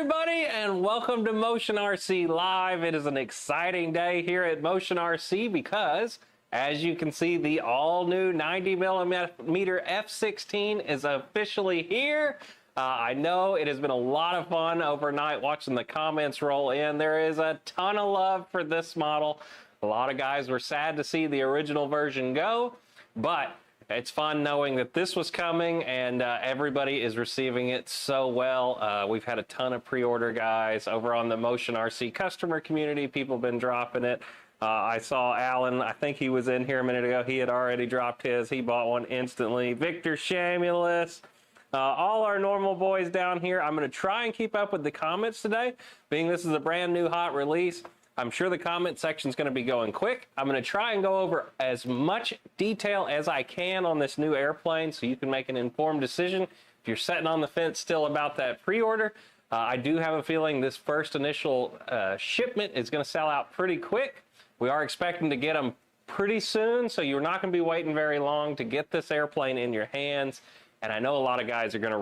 everybody, and welcome to Motion RC Live. It is an exciting day here at Motion RC because, as you can see, the all-new 90mm F-16 is officially here. I know it has been a lot of fun overnight watching the comments roll in. There is a ton of love for this model. A lot of guys were sad to see the original version go, but it's fun knowing that this was coming and everybody is receiving it so well. We've had a ton of pre-order guys over on the Motion RC customer community. People have been dropping it. I saw Alan, I think he was in here a minute ago. He had already dropped his. He bought one instantly. Victor Shamulus, all our normal boys down here. I'm going to try and keep up with the comments today, being this is a brand new hot release. I'm sure the comment section is going to be going quick. I'm going to try and go over as much detail as I can on this new airplane so you can make an informed decision. If you're sitting on the fence still about that pre-order, I do have a feeling this first initial shipment is going to sell out pretty quick. We are expecting to get them pretty soon, so you're not going to be waiting very long to get this airplane in your hands. And I know a lot of guys are going to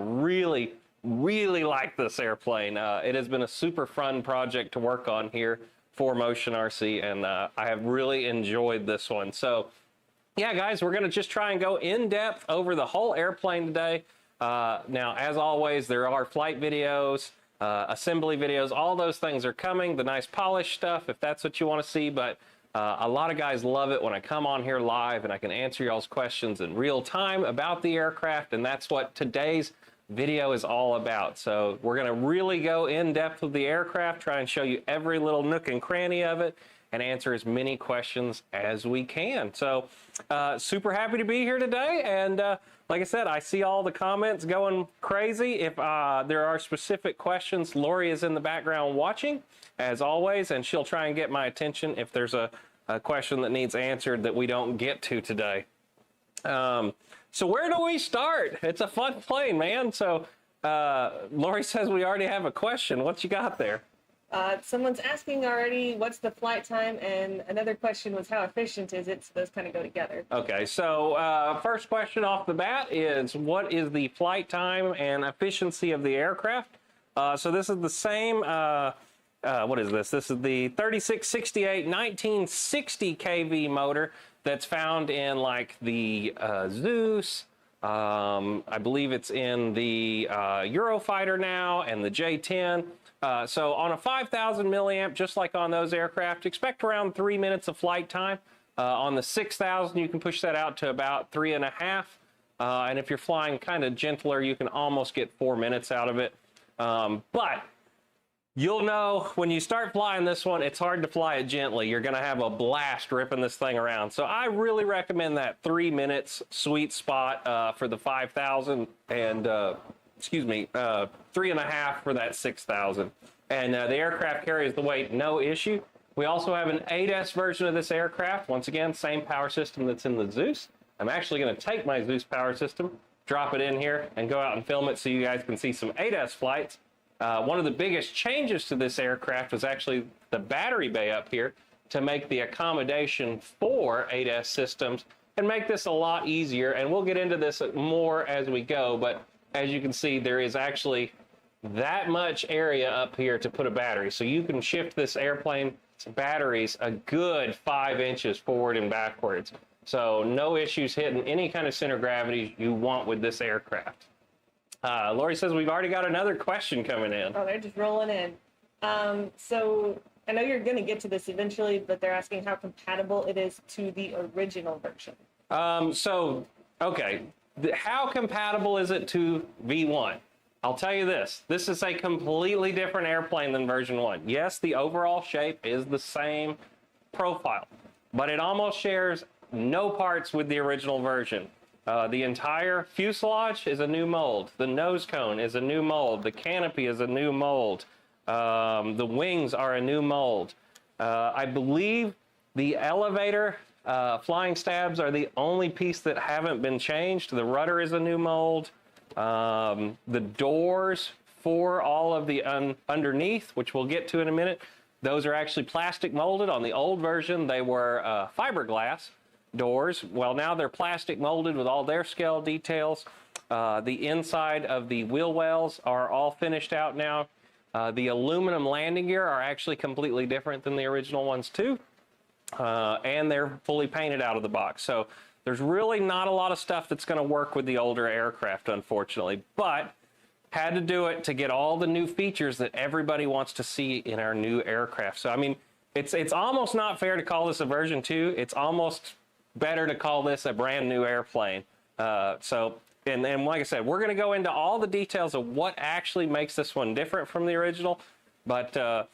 really like this airplane. It has been a super fun project to work on here for Motion RC, and I have really enjoyed this one. So yeah, guys, we're going to just try and go in depth over the whole airplane today. Now, as always, there are flight videos, assembly videos, all those things are coming, the nice polished stuff, if that's what you want to see. But a lot of guys love it when I come on here live and I can answer y'all's questions in real time about the aircraft, and that's what today's video is all about. So we're going to really go in depth with the aircraft, try and show you every little nook and cranny of it, and answer as many questions as we can. So super happy to be here today. And like I said, I see all the comments going crazy. If there are specific questions, Lori is in the background watching, as always, and she'll try and get my attention if there's a question that needs answered that we don't get to today. So where do we start? It's a fun plane, man. So Lori says we already have a question. What you got there? Someone's asking already, what's the flight time? And another question was, how efficient is it? So those kind of go together. Okay, so first question off the bat is, what is the flight time and efficiency of the aircraft? So this is the same, what is this? This is the 3668 1960 kV motor that's found in like the Zeus. I believe it's in the Eurofighter now and the J-10. So on a 5,000 milliamp, just like on those aircraft, expect around 3 minutes of flight time. On the 6,000, you can push that out to about 3.5. And if you're flying kind of gentler, you can almost get 4 minutes out of it. But you'll know when you start flying this one, it's hard to fly it gently. You're going to have a blast ripping this thing around. So I really recommend that 3 minutes sweet spot for the 5,000 and, excuse me, 3.5 for that 6,000. And the aircraft carries the weight, no issue. We also have an 8S version of this aircraft. Once again, same power system that's in the Zeus. I'm actually going to take my Zeus power system, drop it in here, and go out and film it so you guys can see some 8S flights. One of the biggest changes to this aircraft was actually the battery bay up here to make the accommodation for 8S systems and make this a lot easier. And we'll get into this more as we go, but as you can see, there is actually that much area up here to put a battery. So you can shift this airplane's batteries a good 5 inches forward and backwards. So no issues hitting any kind of center gravity you want with this aircraft. Lori says we've already got another question coming in. Oh, they're just rolling in. So I know you're going to get to this eventually, but they're asking how compatible it is to the original version. Okay, how compatible is it to V1? I'll tell you this. This is a completely different airplane than version 1. Yes, the overall shape is the same profile, but it almost shares no parts with the original version. The entire fuselage is a new mold. The nose cone is a new mold. The canopy is a new mold. The wings are a new mold. I believe the elevator flying stabs are the only piece that haven't been changed. The rudder is a new mold. The doors for all of the underneath, which we'll get to in a minute, those are actually plastic molded. On the old version, they were fiberglass doors. Well, now they're plastic molded with all their scale details. The inside of the wheel wells are all finished out now. The aluminum landing gear are actually completely different than the original ones too. And they're fully painted out of the box. So there's really not a lot of stuff that's going to work with the older aircraft, unfortunately. But had to do it to get all the new features that everybody wants to see in our new aircraft. So, I mean, it's almost not fair to call this a version 2. It's almost better to call this a brand new airplane. And like I said, we're going to go into all the details of what actually makes this one different from the original. But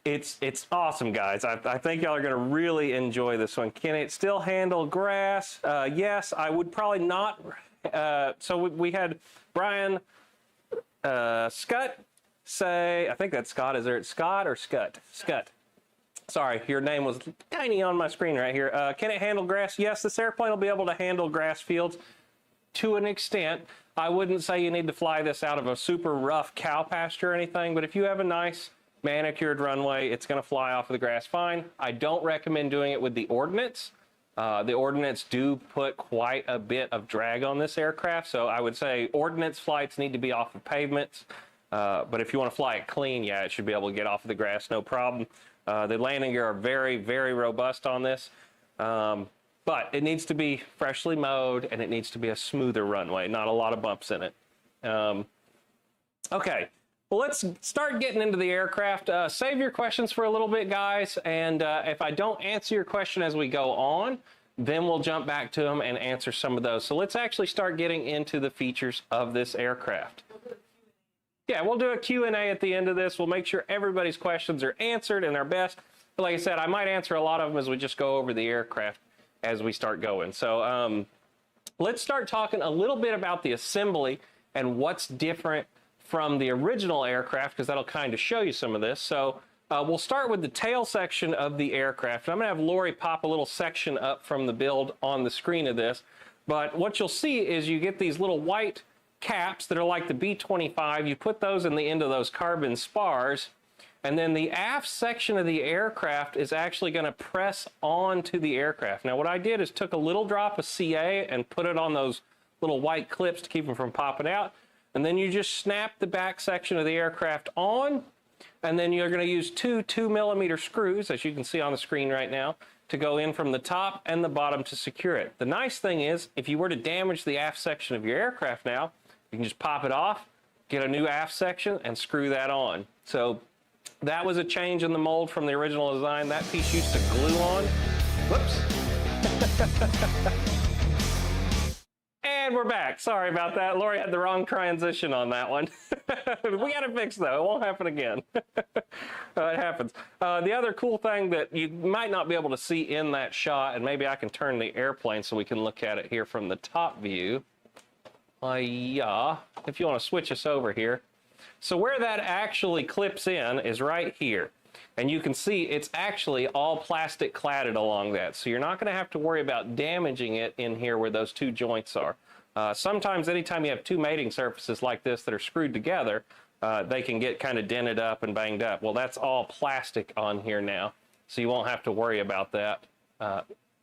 it's awesome, guys. I think y'all are going to really enjoy this one. Can it still handle grass? Yes, I would probably not. So we had Brian Scutt say, I think that's Scott. Is there Scott or Scutt? Scutt. Sorry, your name was tiny on my screen right here. Can it handle grass? Yes, this airplane will be able to handle grass fields to an extent. I wouldn't say you need to fly this out of a super rough cow pasture or anything, but if you have a nice manicured runway, it's going to fly off of the grass fine. I don't recommend doing it with the ordnance. The ordnance do put quite a bit of drag on this aircraft, so I would say ordnance flights need to be off of pavements. But if you want to fly it clean, yeah, it should be able to get off of the grass, no problem. The landing gear are very, very robust on this. But it needs to be freshly mowed, and it needs to be a smoother runway, not a lot of bumps in it. Okay, well, let's start getting into the aircraft. Save your questions for a little bit, guys, and if I don't answer your question as we go on, then we'll jump back to them and answer some of those. So let's actually start getting into the features of this aircraft. Yeah, we'll do a Q&A at the end of this. We'll make sure everybody's questions are answered and our best. But like I said, I might answer a lot of them as we just go over the aircraft as we start going. So let's start talking a little bit about the assembly and what's different from the original aircraft, because that'll kind of show you some of this. So we'll start with the tail section of the aircraft. I'm going to have Lori pop a little section up from the build on the screen of this. But what you'll see is you get these little white caps that are like the B-25. You put those in the end of those carbon spars, and then the aft section of the aircraft is actually going to press onto the aircraft. Now what I did is took a little drop of CA and put it on those little white clips to keep them from popping out, and then you just snap the back section of the aircraft on, and then you're going to use two 2mm screws, as you can see on the screen right now, to go in from the top and the bottom to secure it. The nice thing is, if you were to damage the aft section of your aircraft now, you can just pop it off, get a new aft section, and screw that on. So that was a change in the mold from the original design. That piece used to glue on. Whoops. And we're back. Sorry about that. Lori had the wrong transition on that one. We got it fixed, though. It won't happen again. It happens. The other cool thing that you might not be able to see in that shot, and maybe I can turn the airplane so we can look at it here from the top view. Yeah, if you want to switch us over here. So where that actually clips in is right here. And you can see it's actually all plastic cladded along that. So you're not going to have to worry about damaging it in here where those two joints are. Sometimes anytime you have two mating surfaces like this that are screwed together, they can get kind of dented up and banged up. Well, that's all plastic on here now. So you won't have to worry about that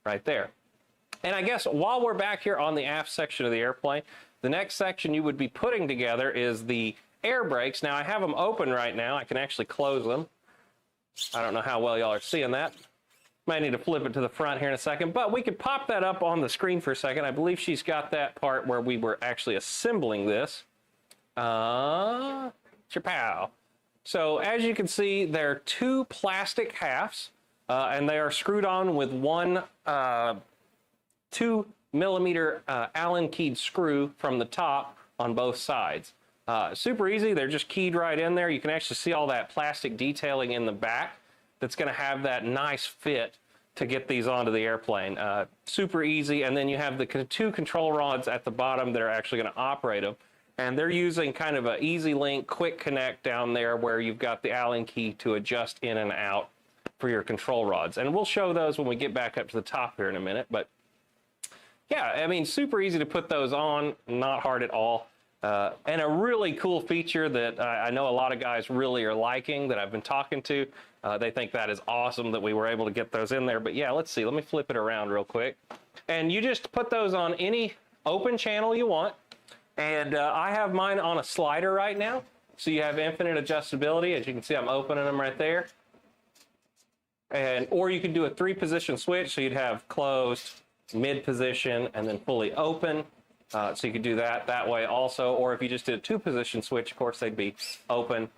right there. And I guess while we're back here on the aft section of the airplane, the next section you would be putting together is the air brakes. Now I have them open right now. I can actually close them. I don't know how well y'all are seeing that. Might need to flip it to the front here in a second, but we could pop that up on the screen for a second. I believe she's got that part where we were actually assembling this. Chapow. So as you can see, there are two plastic halves, and they are screwed on with one 2mm Allen keyed screw from the top on both sides. Super easy. They're just keyed right in there. You can actually see all that plastic detailing in the back that's going to have that nice fit to get these onto the airplane. Super easy. And then you have the two control rods at the bottom that are actually going to operate them. And they're using kind of an easy link, quick connect down there where you've got the Allen key to adjust in and out for your control rods. And we'll show those when we get back up to the top here in a minute. But yeah, I mean, super easy to put those on, not hard at all. And a really cool feature that I know a lot of guys really are liking that I've been talking to. They think that is awesome that we were able to get those in there. But yeah, let's see. Let me flip it around real quick. And you just put those on any open channel you want. And I have mine on a slider right now. So you have infinite adjustability. As you can see, I'm opening them right there. And or you could do a 3-position switch, so you'd have closed, mid position, and then fully open. So you could do that way also. Or if you just did a 2-position switch, of course, they'd be open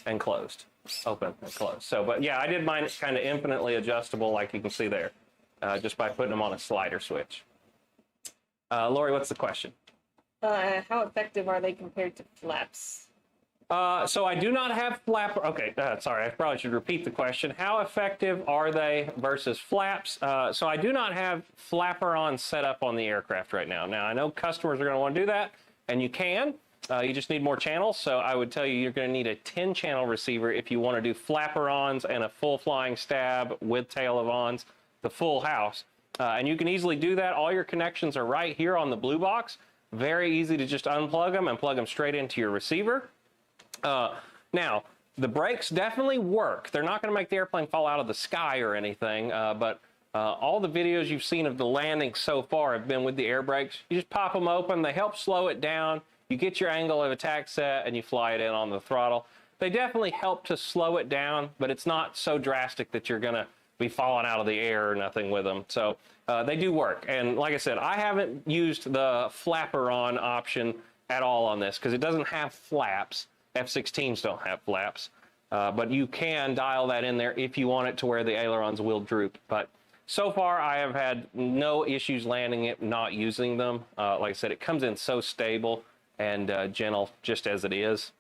and closed, open and closed. So, but yeah, I did mine kind of infinitely adjustable, like you can see there, just by putting them on a slider switch. Lori, what's the question? How effective are they compared to flaps? So I do not have flapper. Okay, sorry, I probably should repeat the question. How effective are they versus flaps? So I do not have flapper on set up on the aircraft right now. Now, I know customers are going to want to do that, and you can. You just need more channels. So I would tell you you're going to need a 10-channel receiver if you want to do flapper-ons and a full flying stab with tail-of-ons, the full house. And you can easily do that. All your connections are right here on the blue box. Very easy to just unplug them and plug them straight into your receiver. Now, the brakes definitely work. They're not going to make the airplane fall out of the sky or anything, but all the videos you've seen of the landing so far have been with the air brakes. You just pop them open. They help slow it down. You get your angle of attack set, and you fly it in on the throttle. They definitely help to slow it down, but it's not so drastic that you're going to be falling out of the air or nothing with them. So they do work. And like I said, I haven't used the flapper on option at all on this because it doesn't have flaps. F-16s don't have flaps, but you can dial that in there if you want it to where the ailerons will droop. But so far, I have had no issues landing it, not using them. Like I said, it comes in so stable and gentle just as it is.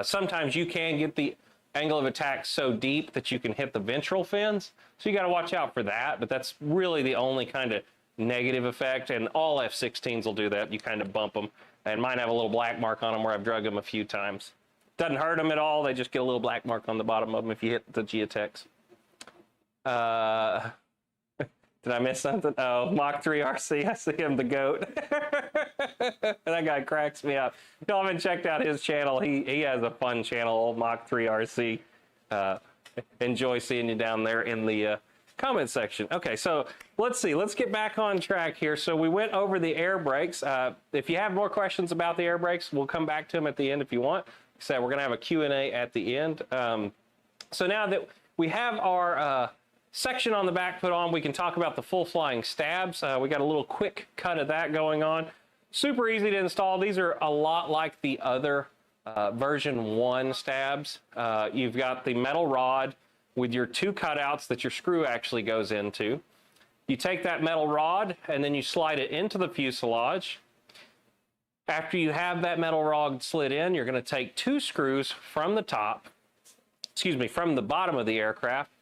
Sometimes you can get the angle of attack so deep that you can hit the ventral fins, so you got to watch out for that, but that's really the only kind of negative effect, and all F-16s will do that. You kind of bump them. And mine have a little black mark on them where I've drug them a few times. Doesn't hurt them at all. They just get a little black mark on the bottom of them if you hit the geotex. Did I miss something? Oh, Mach 3 RC. I see him, the goat. That guy cracks me up. If y'all haven't checked out his channel, he has a fun channel, old Mach 3 RC. Enjoy seeing you down there in the comment section. Okay, so let's see. Let's get back on track here. So we went over the air brakes. If you have more questions about the air brakes, we'll come back to them at the end if you want. Like I said, we're going to have a Q&A at the end. So now that we have our section on the back put on, we can talk about the full flying stabs. We got a little quick cut of that going on. Super easy to install. These are a lot like the other version 1 stabs. You've got the metal rod with your 2 cutouts that your screw actually goes into. You take that metal rod and then you slide it into the fuselage. After you have that metal rod slid in, you're going to take 2 screws from the from the bottom of the aircraft,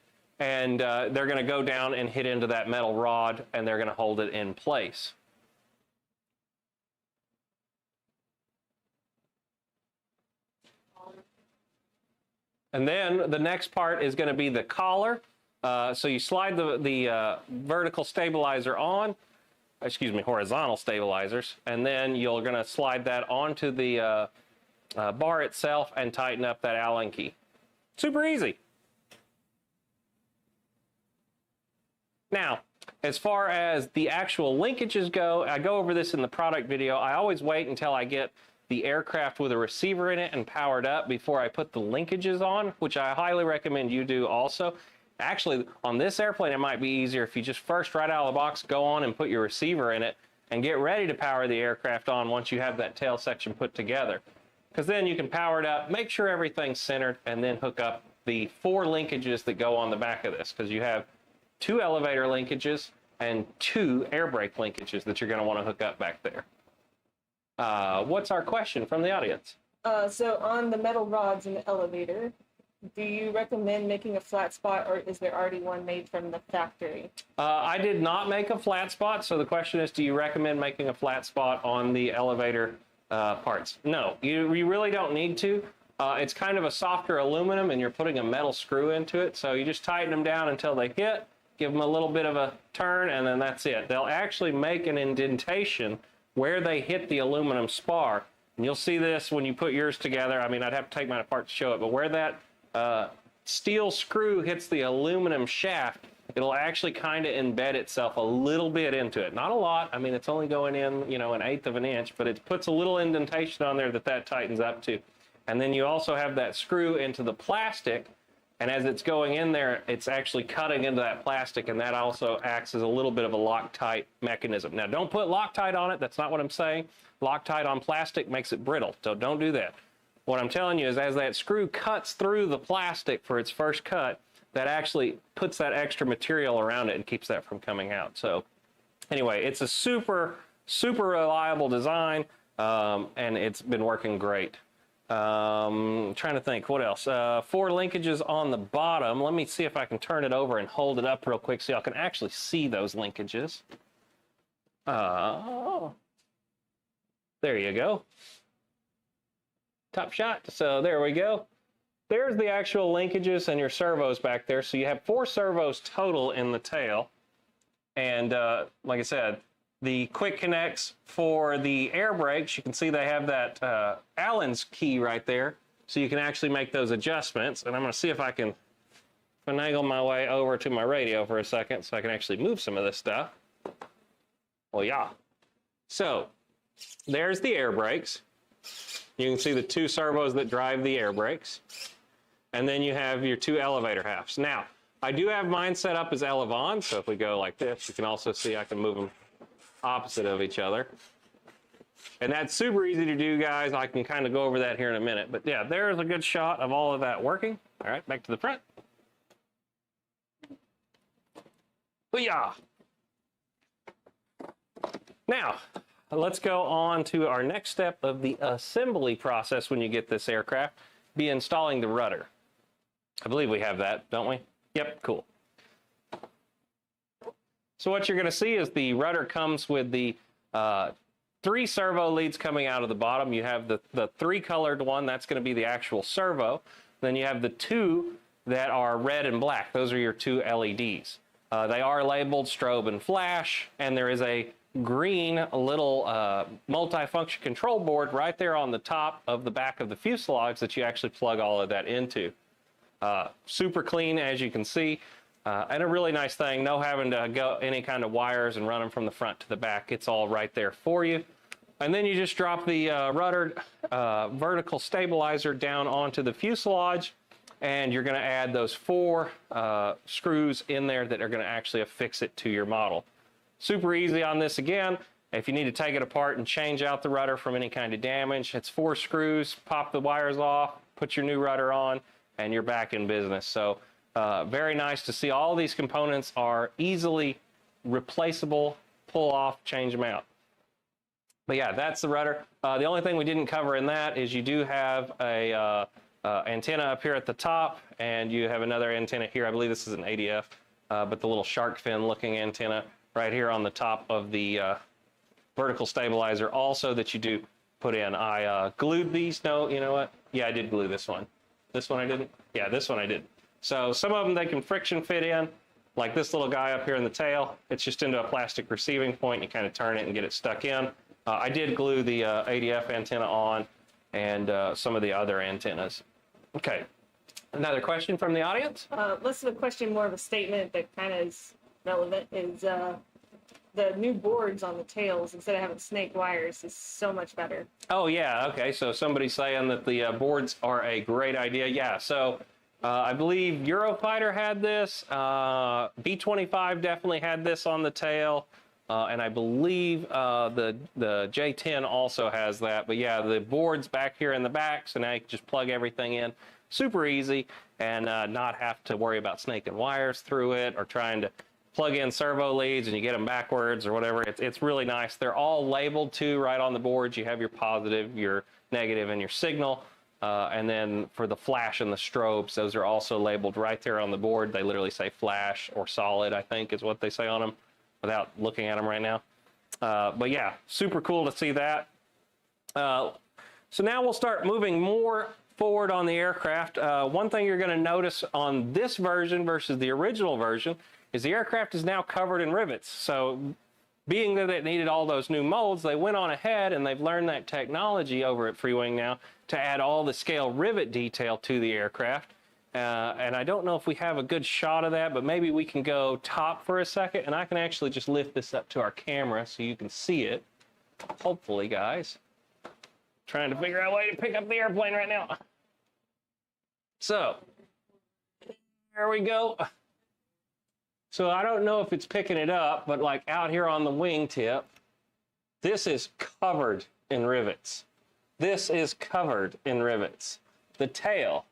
and they're going to go down and hit into that metal rod, and they're going to hold it in place. And then the next part is going to be the collar. So you slide the vertical stabilizer on, horizontal stabilizers, and then you're going to slide that onto the bar itself and tighten up that Allen key. Super easy. Now, as far as the actual linkages go, I go over this in the product video. I always wait until I get the aircraft with a receiver in it and powered up before I put the linkages on, which I highly recommend you do also. Actually, on this airplane, it might be easier if you just first, right out of the box, go on and put your receiver in it and get ready to power the aircraft on once you have that tail section put together. Because then you can power it up, make sure everything's centered, and then hook up the 4 linkages that go on the back of this, because you have 2 elevator linkages and 2 air brake linkages that you're going to want to hook up back there. What's our question from the audience? So on the metal rods in the elevator, do you recommend making a flat spot, or is there already one made from the factory? I did not make a flat spot, so the question is, do you recommend making a flat spot on the elevator parts? No, you really don't need to. It's kind of a softer aluminum, and you're putting a metal screw into it, so you just tighten them down until they hit, give them a little bit of a turn, and then that's it. They'll actually make an indentation where they hit the aluminum spar. And you'll see this when you put yours together. I mean, I'd have to take mine apart to show it, but where that steel screw hits the aluminum shaft, it'll actually kind of embed itself a little bit into it. Not a lot. I mean, it's only going in, 1/8 of an inch, but it puts a little indentation on there that tightens up to. And then you also have that screw into the plastic. And as it's going in there, it's actually cutting into that plastic, and that also acts as a little bit of a Loctite mechanism. Now, don't put Loctite on it. That's not what I'm saying. Loctite on plastic makes it brittle, so don't do that. What I'm telling you is as that screw cuts through the plastic for its first cut, that actually puts that extra material around it and keeps that from coming out. So anyway, it's a super, super reliable design, and it's been working great. Trying to think what else. 4 linkages on the bottom. Let me see if I can turn it over and hold it up real quick so y'all can actually see those linkages. There you go. Top shot. So there we go. There's the actual linkages and your servos back there. So you have 4 servos total in the tail. And like I said, the quick connects for the air brakes, you can see they have that Allen's key right there. So you can actually make those adjustments. And I'm going to see if I can finagle my way over to my radio for a second so I can actually move some of this stuff. Well, yeah. So there's the air brakes. You can see the 2 servos that drive the air brakes. And then you have your 2 elevator halves. Now, I do have mine set up as elevon. So if we go like this, you can also see I can move them opposite of each other. And that's super easy to do, guys. I can kind of go over that here in a minute. But yeah, there's a good shot of all of that working. All right, back to the front. Booyah! Now, let's go on to our next step of the assembly process when you get this aircraft, be installing the rudder. I believe we have that, don't we? Yep, cool. So what you're going to see is the rudder comes with the 3 servo leads coming out of the bottom. You have the 3 colored one, that's going to be the actual servo. Then you have the 2 that are red and black. Those are your 2 LEDs. They are labeled strobe and flash, and there is a green little multifunction control board right there on the top of the back of the fuselage that you actually plug all of that into. Super clean, as you can see. And a really nice thing, no having to go any kind of wires and run them from the front to the back. It's all right there for you. And then you just drop the rudder vertical stabilizer down onto the fuselage, and you're going to add those 4 screws in there that are going to actually affix it to your model. Super easy on this again. If you need to take it apart and change out the rudder from any kind of damage, it's 4 screws, pop the wires off, put your new rudder on, and you're back in business. So very nice to see all these components are easily replaceable, pull off, change them out. But yeah, that's the rudder. The only thing we didn't cover in that is you do have a antenna up here at the top, and you have another antenna here. I believe this is an EDF, but the little shark fin looking antenna right here on the top of the vertical stabilizer also that you do put in. I glued these. No, you know what? Yeah, I did glue this one. This one I didn't? Yeah, this one I did. So some of them they can friction fit in, like this little guy up here in the tail. It's just into a plastic receiving point. You kind of turn it and get it stuck in. I did glue the ADF antenna on and some of the other antennas. Okay. Another question from the audience? Less of a question, more of a statement that kind of is relevant, is the new boards on the tails, instead of having snake wires, is so much better. Oh, yeah. Okay. So somebody's saying that the boards are a great idea. Yeah. So I believe Eurofighter had this. B-25 definitely had this on the tail. And I believe the J-10 also has that. But yeah, the board's back here in the back, so now you can just plug everything in. Super easy, and not have to worry about snaking wires through it or trying to plug in servo leads and you get them backwards or whatever. It's really nice. They're all labeled too right on the boards. You have your positive, your negative, and your signal. And then for the flash and the strobes, those are also labeled right there on the board. They literally say flash or solid, I think is what they say on them, without looking at them right now. But yeah, super cool to see that. So now we'll start moving more forward on the aircraft. One thing you're going to notice on this version versus the original version is the aircraft is now covered in rivets. So being that it needed all those new molds, they went on ahead and they've learned that technology over at Freewing now to add all the scale rivet detail to the aircraft. And I don't know if we have a good shot of that, but maybe we can go top for a second and I can actually just lift this up to our camera so you can see it. Hopefully, guys. Trying to figure out a way to pick up the airplane right now. So there we go. So I don't know if it's picking it up, but like out here on the wingtip, this is covered in rivets. This is covered in rivets. The tail,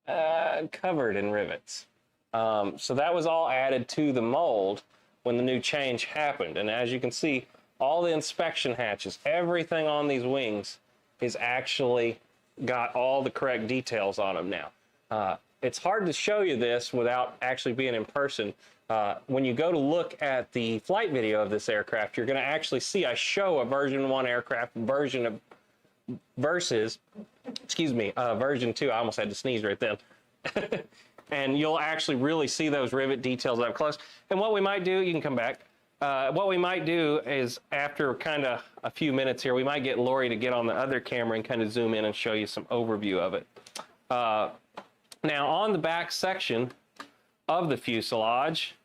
covered in rivets. So that was all added to the mold when the new change happened. And as you can see, all the inspection hatches, everything on these wings is actually got all the correct details on them now. It's hard to show you this without actually being in person. When you go to look at the flight video of this aircraft, you're going to actually see I show a version 1 aircraft version versus version 2. I almost had to sneeze right then. And you'll actually really see those rivet details up close. And what we might do, you can come back. What we might do is after kind of a few minutes here, we might get Lori to get on the other camera and kind of zoom in and show you some overview of it. Now on the back section of the fuselage,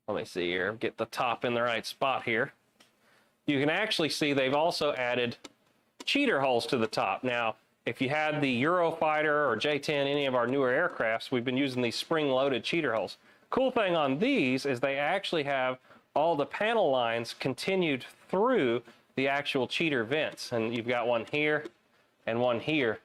let me see here, get the top in the right spot here. You can actually see they've also added cheater holes to the top. Now, if you had the Eurofighter or J-10, any of our newer aircrafts, we've been using these spring-loaded cheater holes. Cool thing on these is they actually have all the panel lines continued through the actual cheater vents. And you've got one here and one here.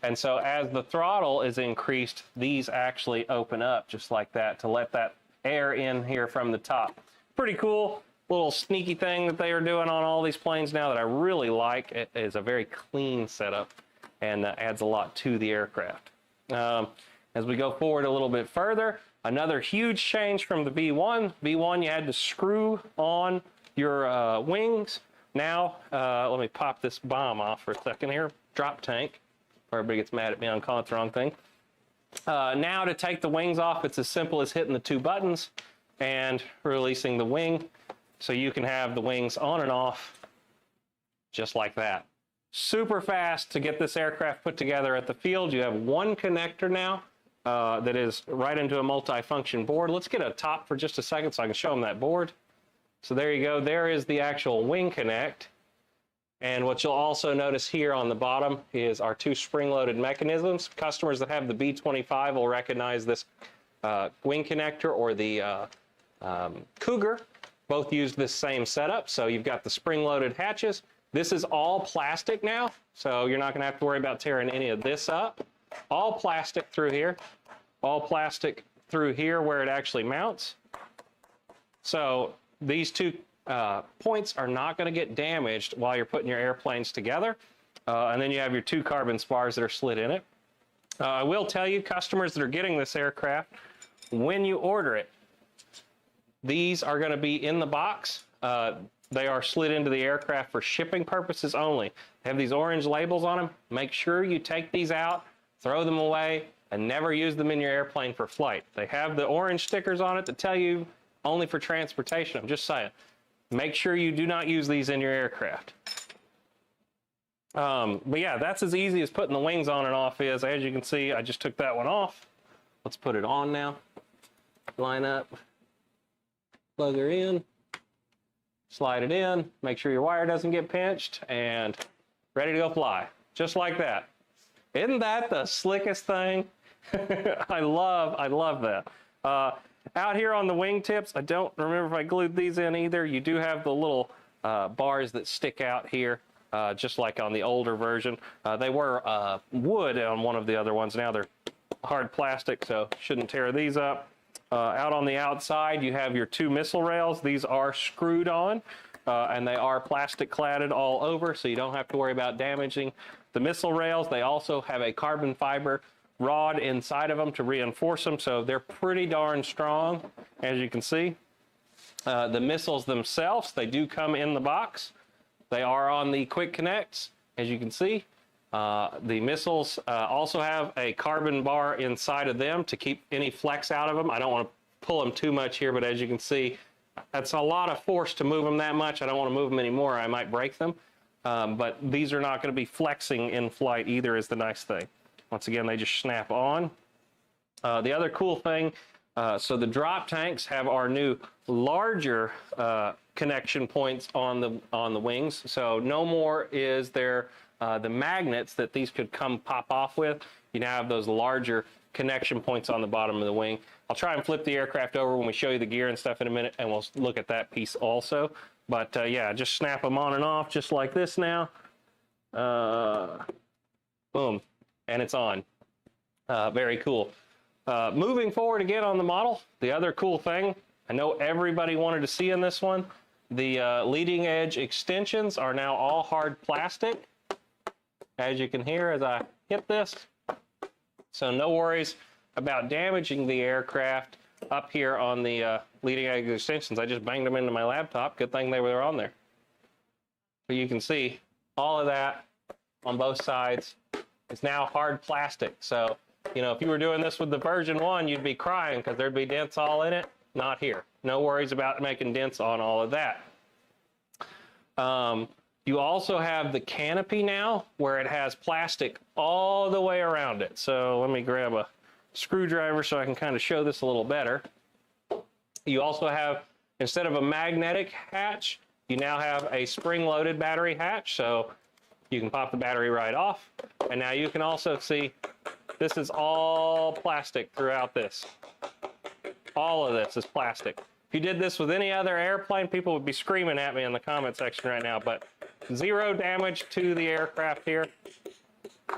And so as the throttle is increased, these actually open up just like that to let that air in here from the top. Pretty cool little sneaky thing that they are doing on all these planes now that I really like. It is a very clean setup and adds a lot to the aircraft. As we go forward a little bit further, another huge change from the V1. V1, you had to screw on your wings. Now, let me pop this bomb off for a second here. Drop tank. Everybody gets mad at me on calling it the wrong thing. Now to take the wings off, it's as simple as hitting the 2 buttons and releasing the wing. So you can have the wings on and off just like that. Super fast to get this aircraft put together at the field. You have one connector now that is right into a multi-function board. Let's get a top for just a second so I can show them that board. So there you go. There is the actual wing connect. And what you'll also notice here on the bottom is our 2 spring-loaded mechanisms. Customers that have the B25 will recognize this wing connector or the Cougar. Both use this same setup. So you've got the spring-loaded hatches. This is all plastic now, so you're not going to have to worry about tearing any of this up. All plastic through here. All plastic through here where it actually mounts. So these 2 points are not going to get damaged while you're putting your airplanes together. And then you have your 2 carbon spars that are slid in it. I will tell you, customers that are getting this aircraft, when you order it, these are going to be in the box. They are slid into the aircraft for shipping purposes only. They have these orange labels on them. Make sure you take these out, throw them away, and never use them in your airplane for flight. They have the orange stickers on it that tell you only for transportation. I'm just saying. Make sure you do not use these in your aircraft. But yeah, that's as easy as putting the wings on and off is. As you can see, I just took that one off. Let's put it on now. Line up. Plug her in. Slide it in. Make sure your wire doesn't get pinched. And ready to go fly. Just like that. Isn't that the slickest thing? I love that. Out here on the wingtips, I don't remember if I glued these in either. You do have the little bars that stick out here, just like on the older version. They were wood on one of the other ones. Now they're hard plastic, so shouldn't tear these up. Out on the outside, you have your 2 missile rails. These are screwed on, and they are plastic cladded all over, so you don't have to worry about damaging the missile rails. They also have a carbon fiber rod inside of them to reinforce them, so they're pretty darn strong, as you can see. The missiles themselves, they do come in the box. They are on the quick connects, as you can see. The missiles also have a carbon bar inside of them to keep any flex out of them. I don't want to pull them too much here, but as you can see, that's a lot of force to move them that much. I don't want to move them anymore. I might break them. But these are not going to be flexing in flight either, is the nice thing. Once again, they just snap on. The other cool thing, so the drop tanks have our new larger connection points on the wings. So no more is there the magnets that these could come pop off with. You now have those larger connection points on the bottom of the wing. I'll try and flip the aircraft over when we show you the gear and stuff in a minute, and we'll look at that piece also. But yeah, just snap them on and off just like this now. Boom, and it's on. Very cool. Moving forward again on the model, the other cool thing, I know everybody wanted to see in this one, the leading edge extensions are now all hard plastic, as you can hear as I hit this. So no worries about damaging the aircraft up here on the leading edge extensions. I just banged them into my laptop. Good thing they were on there. But you can see all of that on both sides. It's now hard plastic. So, you know, if you were doing this with the version 1, you'd be crying because there'd be dents all in it. Not here. No worries about making dents on all of that. You also have the canopy now where it has plastic all the way around it. So let me grab a screwdriver so I can kind of show this a little better. You also have, instead of a magnetic hatch, you now have a spring-loaded battery hatch. So you can pop the battery right off. And now you can also see this is all plastic throughout this. All of this is plastic. If you did this with any other airplane, people would be screaming at me in the comment section right now, but zero damage to the aircraft here.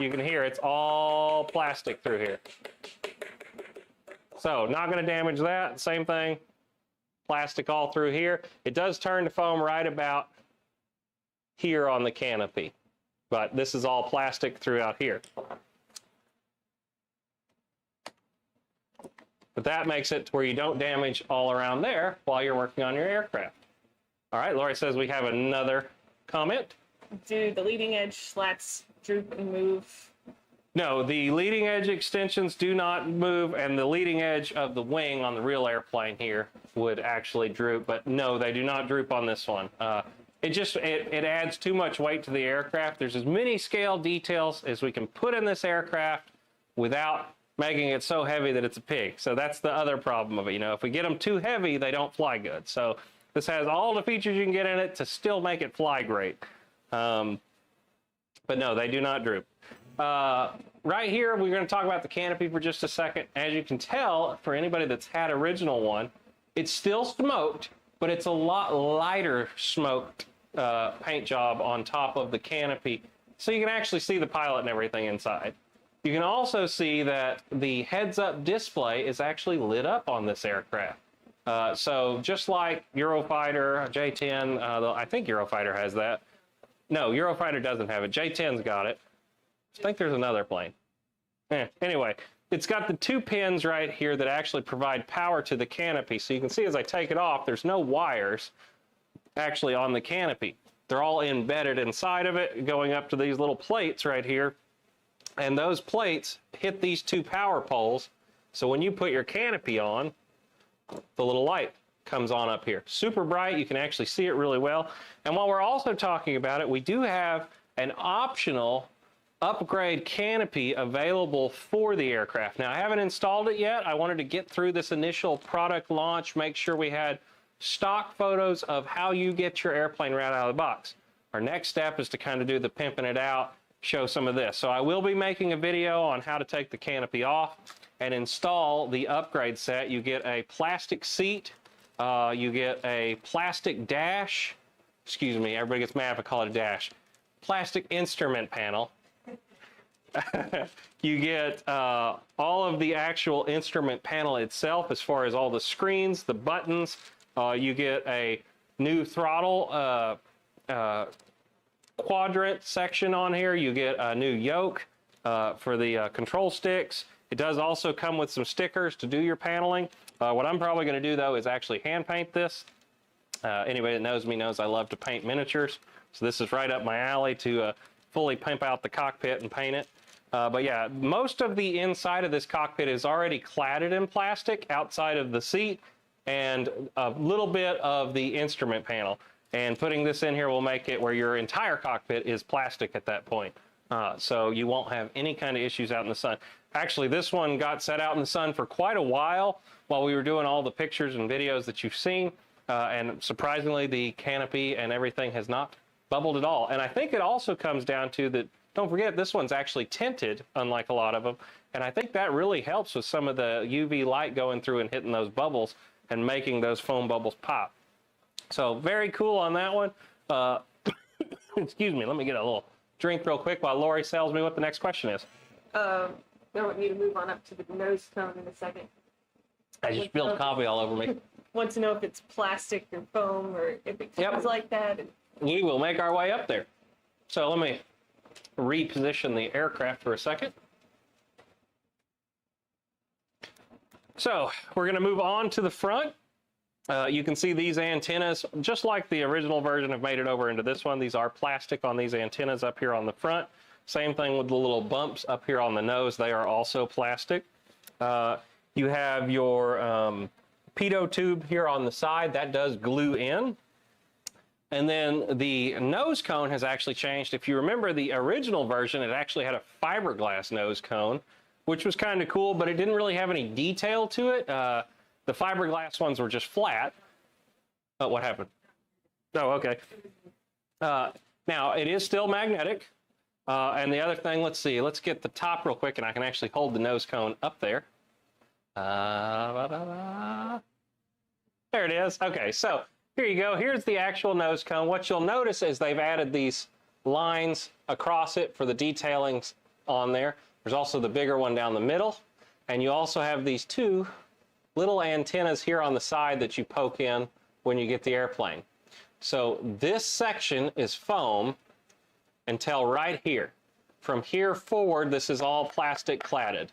You can hear it's all plastic through here. So not going to damage that. Same thing, plastic all through here. It does turn to foam right about here on the canopy, but this is all plastic throughout here. But that makes it to where you don't damage all around there while you're working on your aircraft. All right, Lori says we have another comment. Do the leading edge slats droop and move? No, the leading edge extensions do not move, and the leading edge of the wing on the real airplane here would actually droop, but no, they do not droop on this one. It adds too much weight to the aircraft. There's as many scale details as we can put in this aircraft without making it so heavy that it's a pig. So that's the other problem of it. You know, if we get them too heavy, they don't fly good. So this has all the features you can get in it to still make it fly great. But no, they do not droop. Right here, we're going to talk about the canopy for just a second. As you can tell, for anybody that's had original one, it's still smoked, but it's a lot lighter smoked paint job on top of the canopy. So you can actually see the pilot and everything inside. You can also see that the heads-up display is actually lit up on this aircraft. So just like Eurofighter, J-10, I think Eurofighter has that. No, Eurofighter doesn't have it. J-10's got it. I think there's another plane. Anyway, it's got the 2 pins right here that actually provide power to the canopy. So you can see as I take it off, there's no wires actually on the canopy. They're all embedded inside of it, going up to these little plates right here. And those plates hit these 2 power poles. So when you put your canopy on, the little light comes on up here. Super bright. You can actually see it really well. And while we're also talking about it, we do have an optional upgrade canopy available for the aircraft. Now, I haven't installed it yet. I wanted to get through this initial product launch, make sure we had stock photos of how you get your airplane right out of the box. Our next step is to kind of do the pimping it out, show some of this. So I will be making a video on how to take the canopy off and install the upgrade set. You get a plastic seat, you get a plastic dash, excuse me, everybody gets mad if I call it a dash, plastic instrument panel. You get all of the actual instrument panel itself as far as all the screens, the buttons. You get a new throttle quadrant section on here. You get a new yoke for the control sticks. It does also come with some stickers to do your paneling. What I'm probably going to do though is actually hand paint this. Anybody that knows me knows I love to paint miniatures. So this is right up my alley to fully pimp out the cockpit and paint it. But yeah, most of the inside of this cockpit is already cladded in plastic outside of the seat and a little bit of the instrument panel. And putting this in here will make it where your entire cockpit is plastic at that point. So you won't have any kind of issues out in the sun. Actually, this one got set out in the sun for quite a while we were doing all the pictures and videos that you've seen. And surprisingly, the canopy and everything has not bubbled at all. And I think it also comes down to that, don't forget, this one's actually tinted, unlike a lot of them. And I think that really helps with some of the UV light going through and hitting those bubbles and making those foam bubbles pop. So very cool on that one. Excuse me, let me get a little drink real quick while Lori tells me what the next question is. I want you to move on up to the nose cone in a second. I just spilled coffee all over me. Want to know if it's plastic or foam or if it comes like that. We will make our way up there. So let me reposition the aircraft for a second. So we're going to move on to the front. You can see these antennas, just like the original version, have made it over into this one. These are plastic on these antennas up here on the front. Same thing with the little bumps up here on the nose. They are also plastic. You have your pitot tube here on the side. That does glue in. And then the nose cone has actually changed. If you remember the original version, it actually had a fiberglass nose cone, which was kind of cool, but it didn't really have any detail to it. The fiberglass ones were just flat. Oh, what happened? Oh, okay. Now, it is still magnetic. And the other thing, let's see. Let's get the top real quick, and I can actually hold the nose cone up there. There it is. Okay, so here you go. Here's the actual nose cone. What you'll notice is they've added these lines across it for the detailings on there. There's also the bigger one down the middle. And you also have these two little antennas here on the side that you poke in when you get the airplane. So this section is foam until right here. From here forward, this is all plastic cladded.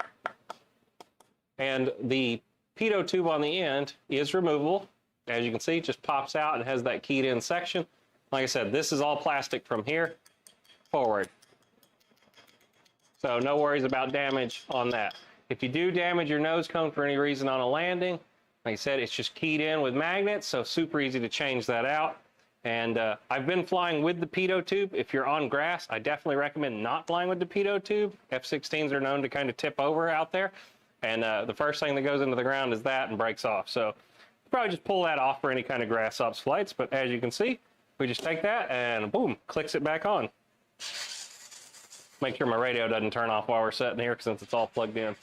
And the pitot tube on the end is removable. As you can see, it just pops out and has that keyed in section. Like I said, this is all plastic from here forward. So no worries about damage on that. If you do damage your nose cone for any reason on a landing, like I said, it's just keyed in with magnets, so super easy to change that out. And I've been flying with the pitot tube. If you're on grass, I definitely recommend not flying with the pitot tube. F-16s are known to kind of tip over out there. And the first thing that goes into the ground is that and breaks off. So probably just pull that off for any kind of grass ops flights. But as you can see, we just take that and boom, clicks it back on. Make sure my radio doesn't turn off while we're sitting here since it's all plugged in.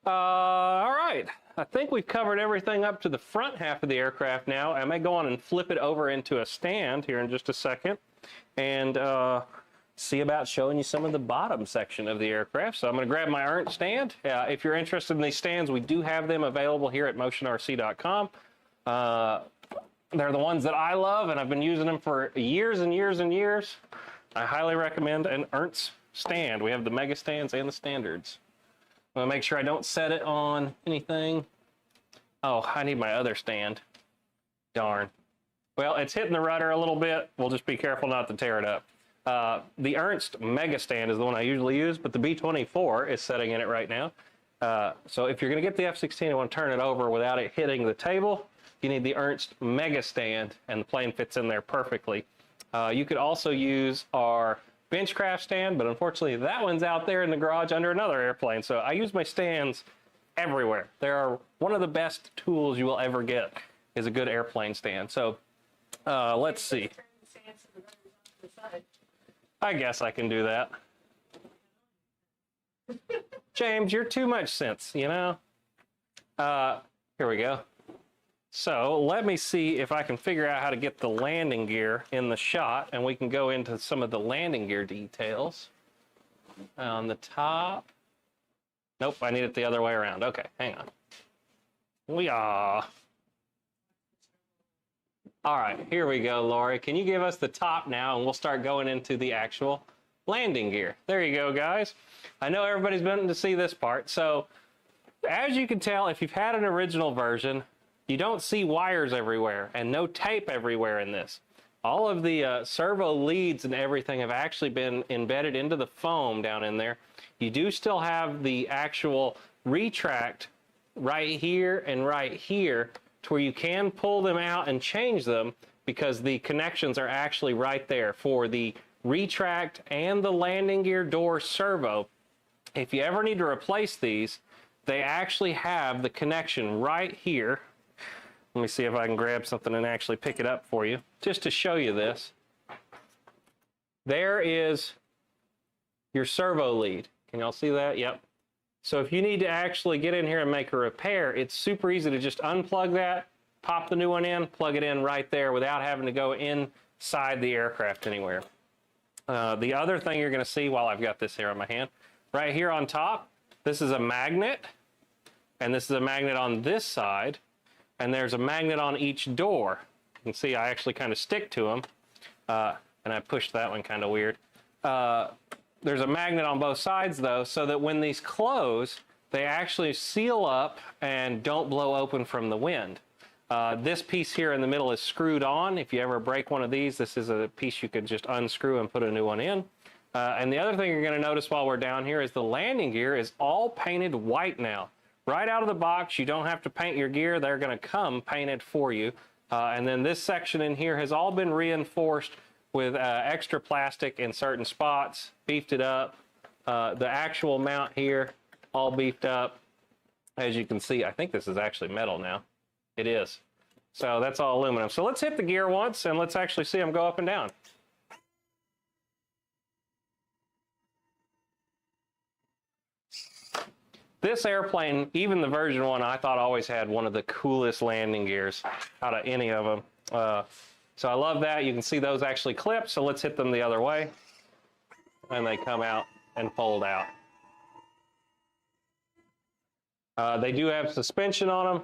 All right, I think we've covered everything up to the front half of the aircraft now. I may go on and flip it over into a stand here in just a second and see about showing you some of the bottom section of the aircraft. So I'm going to grab my Ernst stand. If you're interested in these stands, we do have them available here at motionrc.com. They're the ones that I love, and I've been using them for years and years and years. I highly recommend an Ernst stand. We have the mega stands and the standards. I'm gonna make sure I don't set it on anything. Oh, I need my other stand. Darn. Well, it's hitting the rudder a little bit. We'll just be careful not to tear it up. The Ernst mega stand is the one I usually use, but the B-24 is setting in it right now. So if you're gonna get the F-16 and want to turn it over without it hitting the table, you need the Ernst mega stand, and the plane fits in there perfectly. You could also use our Benchcraft stand, but unfortunately that one's out there in the garage under another airplane. So I use my stands everywhere. They are one of the best tools you will ever get, is a good airplane stand. So let's see. I guess I can do that. James, you're too much sense, you know? Here we go. So let me see if I can figure out how to get the landing gear in the shot, and we can go into some of the landing gear details. On the top. Nope, I need it the other way around. Okay, hang on. All right, here we go, Lori. Can you give us the top now, and we'll start going into the actual landing gear. There you go, guys. I know everybody's been to see this part. So as you can tell, if you've had an original version, you don't see wires everywhere and no tape everywhere in this. All of the servo leads and everything have actually been embedded into the foam down in there. You do still have the actual retract right here and right here to where you can pull them out and change them, because the connections are actually right there for the retract and the landing gear door servo. If you ever need to replace these, they actually have the connection right here. Let me see if I can grab something and actually pick it up for you, just to show you this. there is your servo lead. Can y'all see that? Yep. So if you need to actually get in here and make a repair, it's super easy to just unplug that, pop the new one in, plug it in right there without having to go inside the aircraft anywhere. The other thing you're going to see while I've got this here on my hand, right here on top, this is a magnet, and this is a magnet on this side, and there's a magnet on each door. You can see I actually kind of stick to them, and I pushed that one kind of weird. There's a magnet on both sides, though, so that when these close, they actually seal up and don't blow open from the wind. This piece here in the middle is screwed on. If you ever break one of these, this is a piece you can just unscrew and put a new one in. And the other thing you're going to notice while we're down here is the landing gear is all painted white now. Right out of the box, you don't have to paint your gear. They're going to come painted for you. And then this section in here has all been reinforced with extra plastic in certain spots, beefed it up. The actual mount here, all beefed up. As you can see, I think this is actually metal now. It is. So that's all aluminum. So let's hit the gear once and let's actually see them go up and down. This airplane, even the version 1, I thought always had one of the coolest landing gears out of any of them. So I love that. You can see those actually clip. So let's hit them the other way. And they come out and fold out. They do have suspension on them.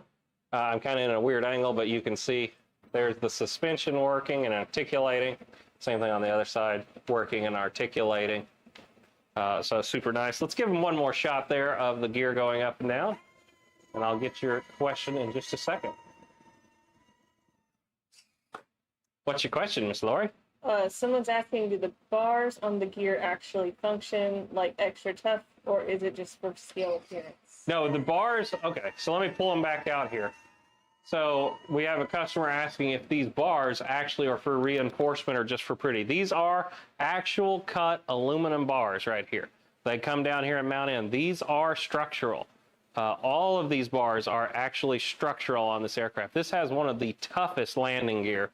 I'm kind of in a weird angle, but you can see there's the suspension working and articulating. Same thing on the other side, working and articulating. So super nice. Let's give them one more shot there of the gear going up and down. And I'll get your question in just a second. What's your question, Miss Lori? Someone's asking, do the bars on the gear actually function like extra tough, or is it just for scale appearance? No, the bars, okay, so let me pull them back out here. So we have a customer asking if these bars actually are for reinforcement or just for pretty. These are actual cut aluminum bars right here. They come down here and mount in. These are structural. All of these bars are actually structural on this aircraft. This has one of the toughest landing gear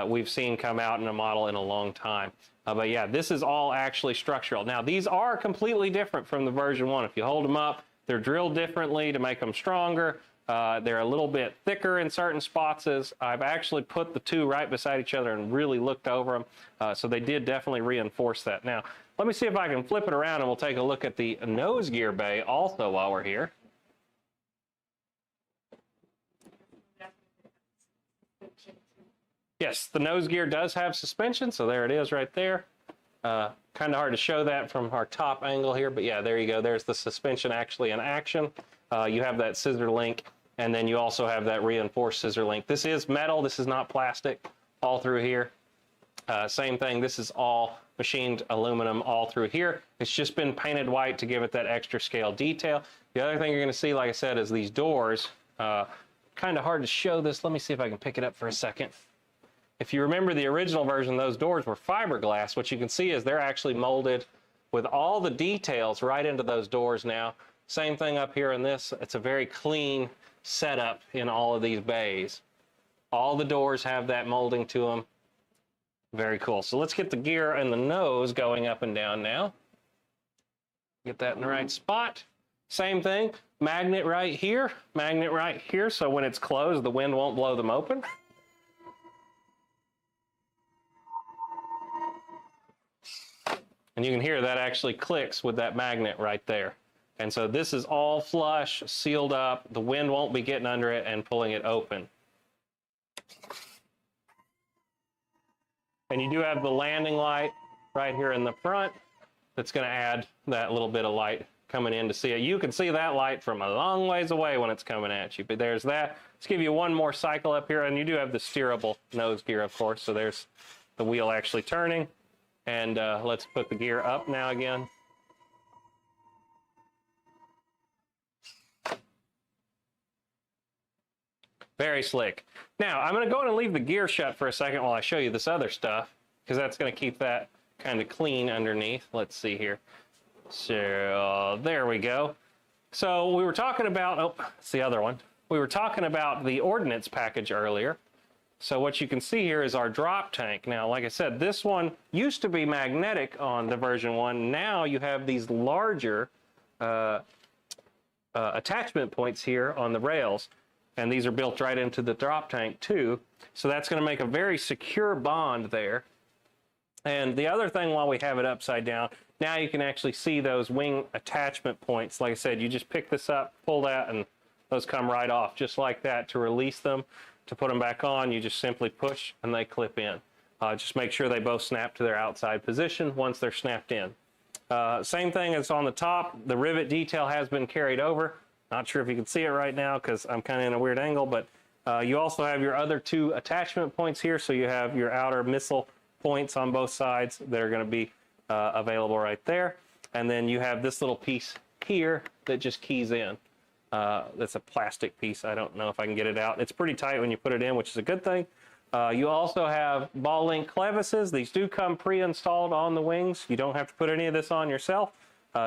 we've seen come out in a model in a long time. But yeah, this is all actually structural. Now, these are completely different from the version 1. If you hold them up, they're drilled differently to make them stronger. They're a little bit thicker in certain spots. I've actually put the two right beside each other and really looked over them. So they did definitely reinforce that. Now, let me see if I can flip it around and we'll take a look at the nose gear bay also while we're here. Yes, the nose gear does have suspension, so there it is right there. Kind of hard to show that from our top angle here, but yeah, there you go. There's the suspension actually in action. You have that scissor link, and then you also have that reinforced scissor link. This is metal. This is not plastic all through here. Same thing. This is all machined aluminum all through here. It's just been painted white to give it that extra scale detail. The other thing you're going to see, like I said, is these doors. Kind of hard to show this. Let me see if I can pick it up for a second. If you remember the original version, those doors were fiberglass. What you can see is they're actually molded with all the details right into those doors now. Same thing up here in this. It's a very clean setup in all of these bays. All the doors have that molding to them. Very cool. So let's get the gear and the nose going up and down now. Get that in the right spot. Same thing. Magnet right here. Magnet right here. So when it's closed, the wind won't blow them open. And you can hear that actually clicks with that magnet right there. And so this is all flush, sealed up. The wind won't be getting under it and pulling it open. And you do have the landing light right here in the front that's going to add that little bit of light coming in to see it. You can see that light from a long ways away when it's coming at you. But there's that. Let's give you one more cycle up here. And you do have the steerable nose gear, of course. So there's the wheel actually turning. And let's put the gear up now again. Very slick. Now, I'm going to go in and leave the gear shut for a second while I show you this other stuff, because that's going to keep that kind of clean underneath. Let's see here. So there we go. So we were talking about, oh, it's the other one. We were talking about the ordnance package earlier. So what you can see here is our drop tank. Now, like I said, this one used to be magnetic on the version 1. Now you have these larger attachment points here on the rails, and these are built right into the drop tank too. So that's going to make a very secure bond there. And the other thing, while we have it upside down, now you can actually see those wing attachment points. Like I said, you just pick this up, pull that, and those come right off just like that. To release them, to put them back on, you just simply push and they clip in. Just make sure they both snap to their outside position once they're snapped in. Same thing as on the top. The rivet detail has been carried over. Not sure if you can see it right now because I'm kind of in a weird angle, but you also have your other 2 attachment points here. So you have your outer missile points on both sides that are going to be available right there. And then you have this little piece here that just keys in. That's a plastic piece. I don't know if I can get it out. It's pretty tight when you put it in, which is a good thing. You also have ball link clevises. These do come pre-installed on the wings. You don't have to put any of this on yourself.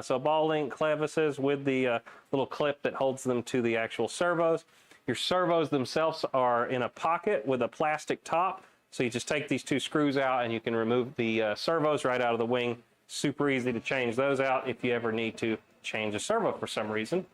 So ball link clevises with the little clip that holds them to the actual servos. Your servos themselves are in a pocket with a plastic top. So you just take these 2 screws out and you can remove the servos right out of the wing. Super easy to change those out if you ever need to change a servo for some reason.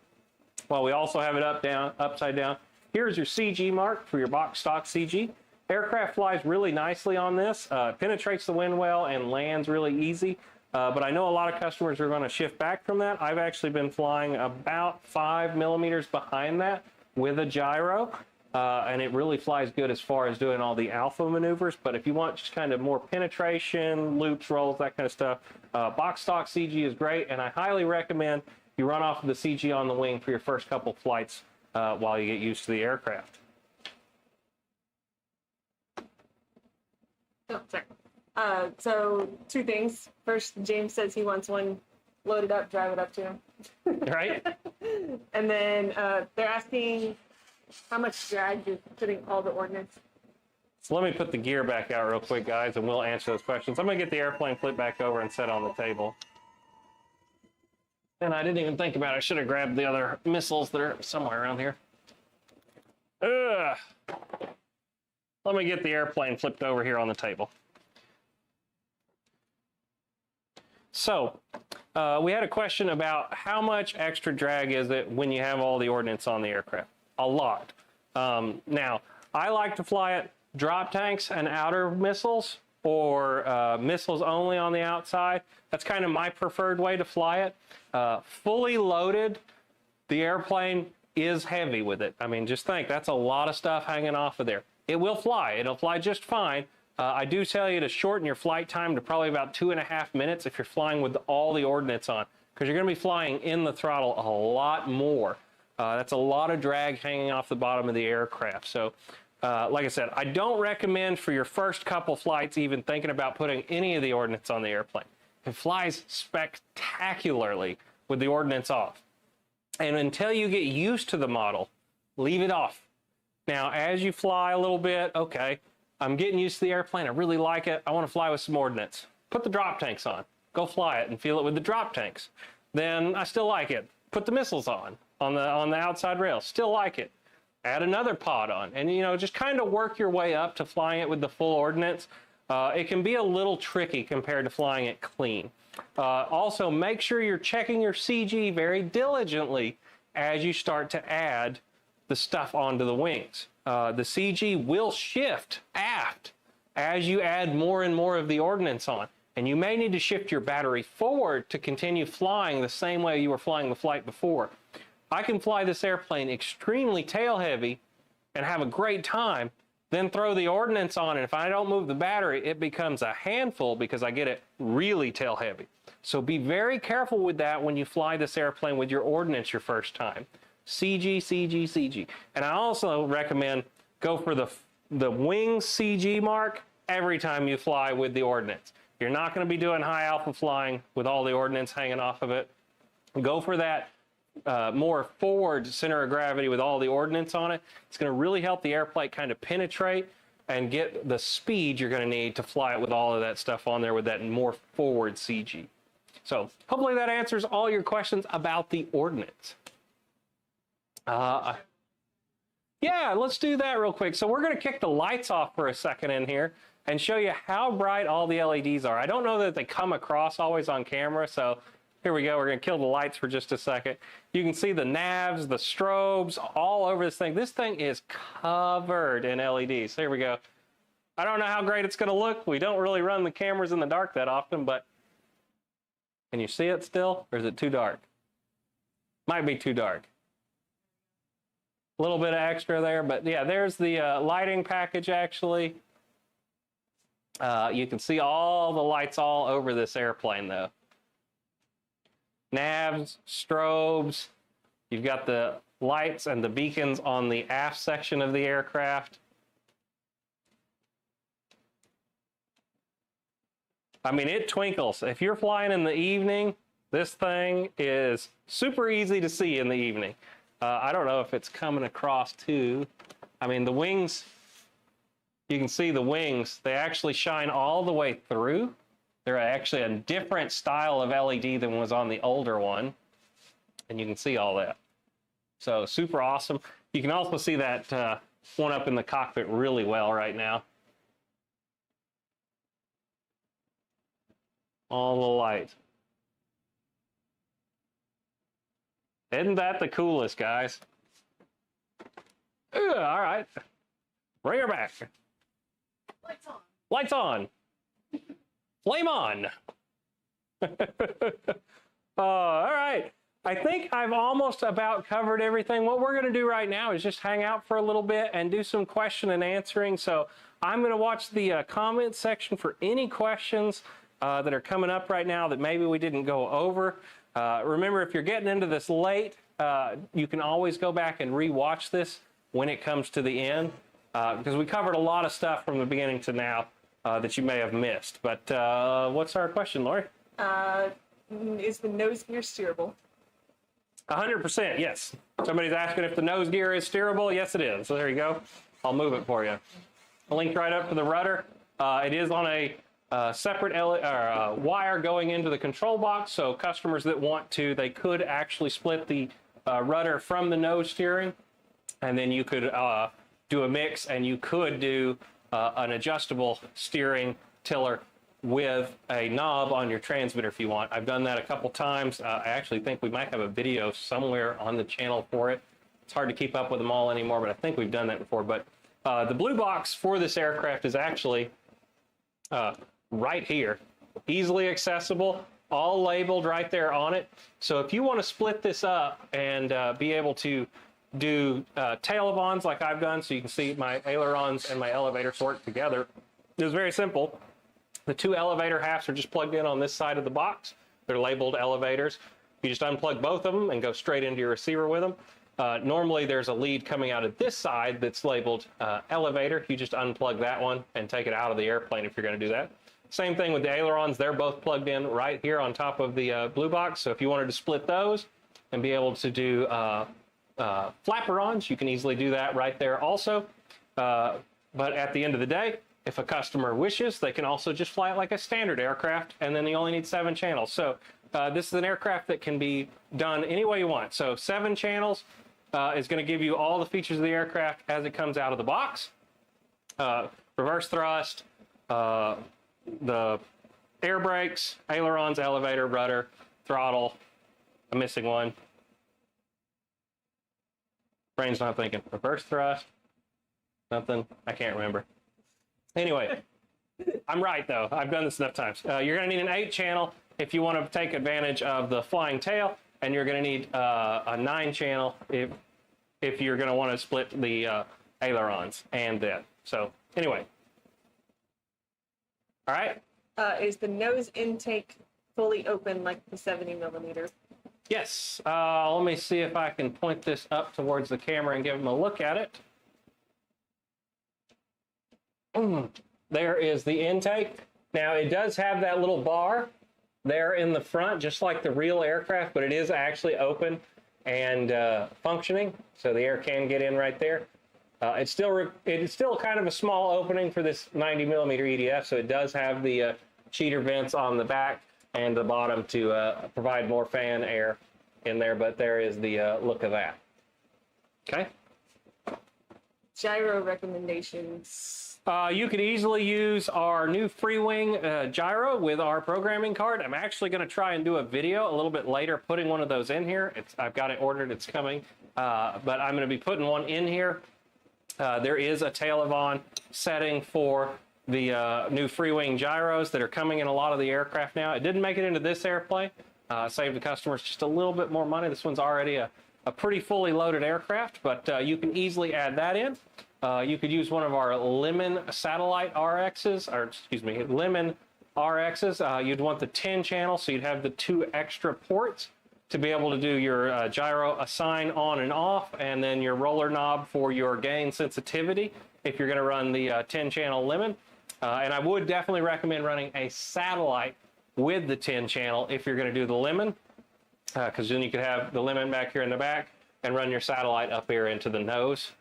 Well, we also have it upside down. Here's your CG mark for your box stock CG. Aircraft flies really nicely on this, penetrates the wind well and lands really easy. But I know a lot of customers are going to shift back from that. I've actually been flying about 5 millimeters behind that with a gyro, and it really flies good as far as doing all the alpha maneuvers. But if you want just kind of more penetration, loops, rolls, that kind of stuff, box stock CG is great, and I highly recommend you run off of the CG on the wing for your first couple flights while you get used to the aircraft. Oh, sorry. So 2 things. First, James says he wants one loaded up, drive it up to him. Right? And then they're asking how much drag you're putting all the ordnance. So let me put the gear back out real quick, guys, and we'll answer those questions. I'm going to get the airplane flipped back over and set on the table. And I didn't even think about it. I should have grabbed the other missiles that are somewhere around here. Ugh. Let me get the airplane flipped over here on the table. So, we had a question about how much extra drag is it when you have all the ordnance on the aircraft? A lot. Now, I like to fly it drop tanks and outer missiles, or missiles only on the outside. That's kind of my preferred way to fly it. Fully loaded, the airplane is heavy with it. I mean, just think, that's a lot of stuff hanging off of there. It will fly. It'll fly just fine. I do tell you to shorten your flight time to probably about 2.5 minutes if you're flying with all the ordnance on, because you're going to be flying in the throttle a lot more. That's a lot of drag hanging off the bottom of the aircraft. So, like I said, I don't recommend for your first couple flights even thinking about putting any of the ordnance on the airplane. It flies spectacularly with the ordnance off. And until you get used to the model, leave it off. Now, as you fly a little bit, okay, I'm getting used to the airplane. I really like it. I want to fly with some ordnance. Put the drop tanks on. Go fly it and feel it with the drop tanks. Then I still like it. Put the missiles on the outside rail. Still like it. Add another pod on. And, you know, just kind of work your way up to flying it with the full ordnance. It can be a little tricky compared to flying it clean. Also, make sure you're checking your CG very diligently as you start to add the stuff onto the wings. The CG will shift aft as you add more and more of the ordnance on. And you may need to shift your battery forward to continue flying the same way you were flying the flight before. I can fly this airplane extremely tail heavy and have a great time, then throw the ordnance on, and if I don't move the battery, it becomes a handful because I get it really tail heavy. So be very careful with that when you fly this airplane with your ordnance your first time. CG, CG, CG. And I also recommend go for the wing CG mark every time you fly with the ordnance. You're not going to be doing high alpha flying with all the ordnance hanging off of it. Go for that more forward center of gravity with all the ordnance on it. It's going to really help the airplane kind of penetrate and get the speed you're going to need to fly it with all of that stuff on there with that more forward CG. So hopefully that answers all your questions about the ordnance. Yeah, Yeah, let's do that real quick. So we're going to kick the lights off for a second in here and show you how bright all the LEDs are. I don't know that they come across always on camera, so here we go. We're going to kill the lights for just a second. You can see the navs, the strobes all over this thing. This thing is covered in LEDs. Here we go. I don't know how great it's going to look. We don't really run the cameras in the dark that often, but can you see it still, or is it too dark? Might be too dark. A little bit of extra there, but yeah, there's the lighting package actually. You can see all the lights all over this airplane though. Navs, strobes, you've got the lights and the beacons on the aft section of the aircraft. I mean, it twinkles. If you're flying in the evening, this thing is super easy to see in the evening. I don't know if it's coming across too. I mean, the wings, you can see the wings, they actually shine all the way through. They're actually a different style of LED than was on the older one. And you can see all that. So super awesome. You can also see that one up in the cockpit really well right now. All the light. Isn't that the coolest, guys? All right. Bring her back. Lights on. Lights on. Flame on. All right. I think I've almost about covered everything. What we're going to do right now is just hang out for a little bit and do some question and answering. So I'm going to watch the comment section for any questions that are coming up right now that maybe we didn't go over. Remember, if you're getting into this late, you can always go back and re-watch this when it comes to the end, because we covered a lot of stuff from the beginning to now that you may have missed. But what's our question, Lori? Is the nose gear steerable? 100%, yes. Somebody's asking if the nose gear is steerable. Yes, it is. So there you go. I'll move it for you. Linked right up to the rudder. It is on a separate wire going into the control box, so customers that want to, they could actually split the rudder from the nose steering, and then you could do a mix, and you could do an adjustable steering tiller with a knob on your transmitter if you want. I've done that a couple times. I actually think we might have a video somewhere on the channel for it. It's hard to keep up with them all anymore, but I think we've done that before. But the blue box for this aircraft is actually right here, easily accessible, all labeled right there on it. So if you want to split this up and be able to do tail-of-ons like I've done, so you can see my ailerons and my elevators work together, it's very simple. The two elevator halves are just plugged in on this side of the box. They're labeled elevators. You just unplug both of them and go straight into your receiver with them. Normally there's a lead coming out of this side that's labeled elevator. You just unplug that one and take it out of the airplane if you're going to do that. Same thing with the ailerons. They're both plugged in right here on top of the blue box. So if you wanted to split those and be able to do flapperons, you can easily do that right there also. But at the end of the day, if a customer wishes, they can also just fly it like a standard aircraft, and then you only need 7 channels. So this is an aircraft that can be done any way you want. So 7 channels is going to give you all the features of the aircraft as it comes out of the box. Reverse thrust, the air brakes, ailerons, elevator, rudder, throttle. I'm missing one. Brain's not thinking. Reverse thrust, something. I can't remember. Anyway, I'm right though. I've done this enough times. You're going to need an 8 channel if you want to take advantage of the flying tail, and you're going to need a 9 channel if you're going to want to split the ailerons and that. So anyway. All right. Is the nose intake fully open like the 70mm? Yes. Let me see if I can point this up towards the camera and give them a look at it. There is the intake. Now it does have that little bar there in the front, just like the real aircraft, but it is actually open and functioning, so the air can get in right there. It is still kind of a small opening for this 90mm EDF, so it does have the cheater vents on the back and the bottom to provide more fan air in there, but there is the look of that. Okay. gyro recommendations? You could easily use our new Freewing gyro with our programming card. I'm actually going to try and do a video a little bit later putting one of those in here. I've got it ordered, it's coming, but I'm going to be putting one in here. There is a tail-of-on setting for the new Freewing gyros that are coming in a lot of the aircraft now. It didn't make it into this airplane. Saved the customers just a little bit more money. This one's already a pretty fully loaded aircraft, but you can easily add that in. You could use one of our Lemon satellite RXs, or excuse me, Lemon RXs. You'd want the 10 channel, so you'd have the 2 extra ports to be able to do your gyro assign on and off, and then your roller knob for your gain sensitivity if you're going to run the 10 channel Lemon. And I would definitely recommend running a satellite with the 10 channel if you're going to do the Lemon, because then you could have the Lemon back here in the back and run your satellite up here into the nose.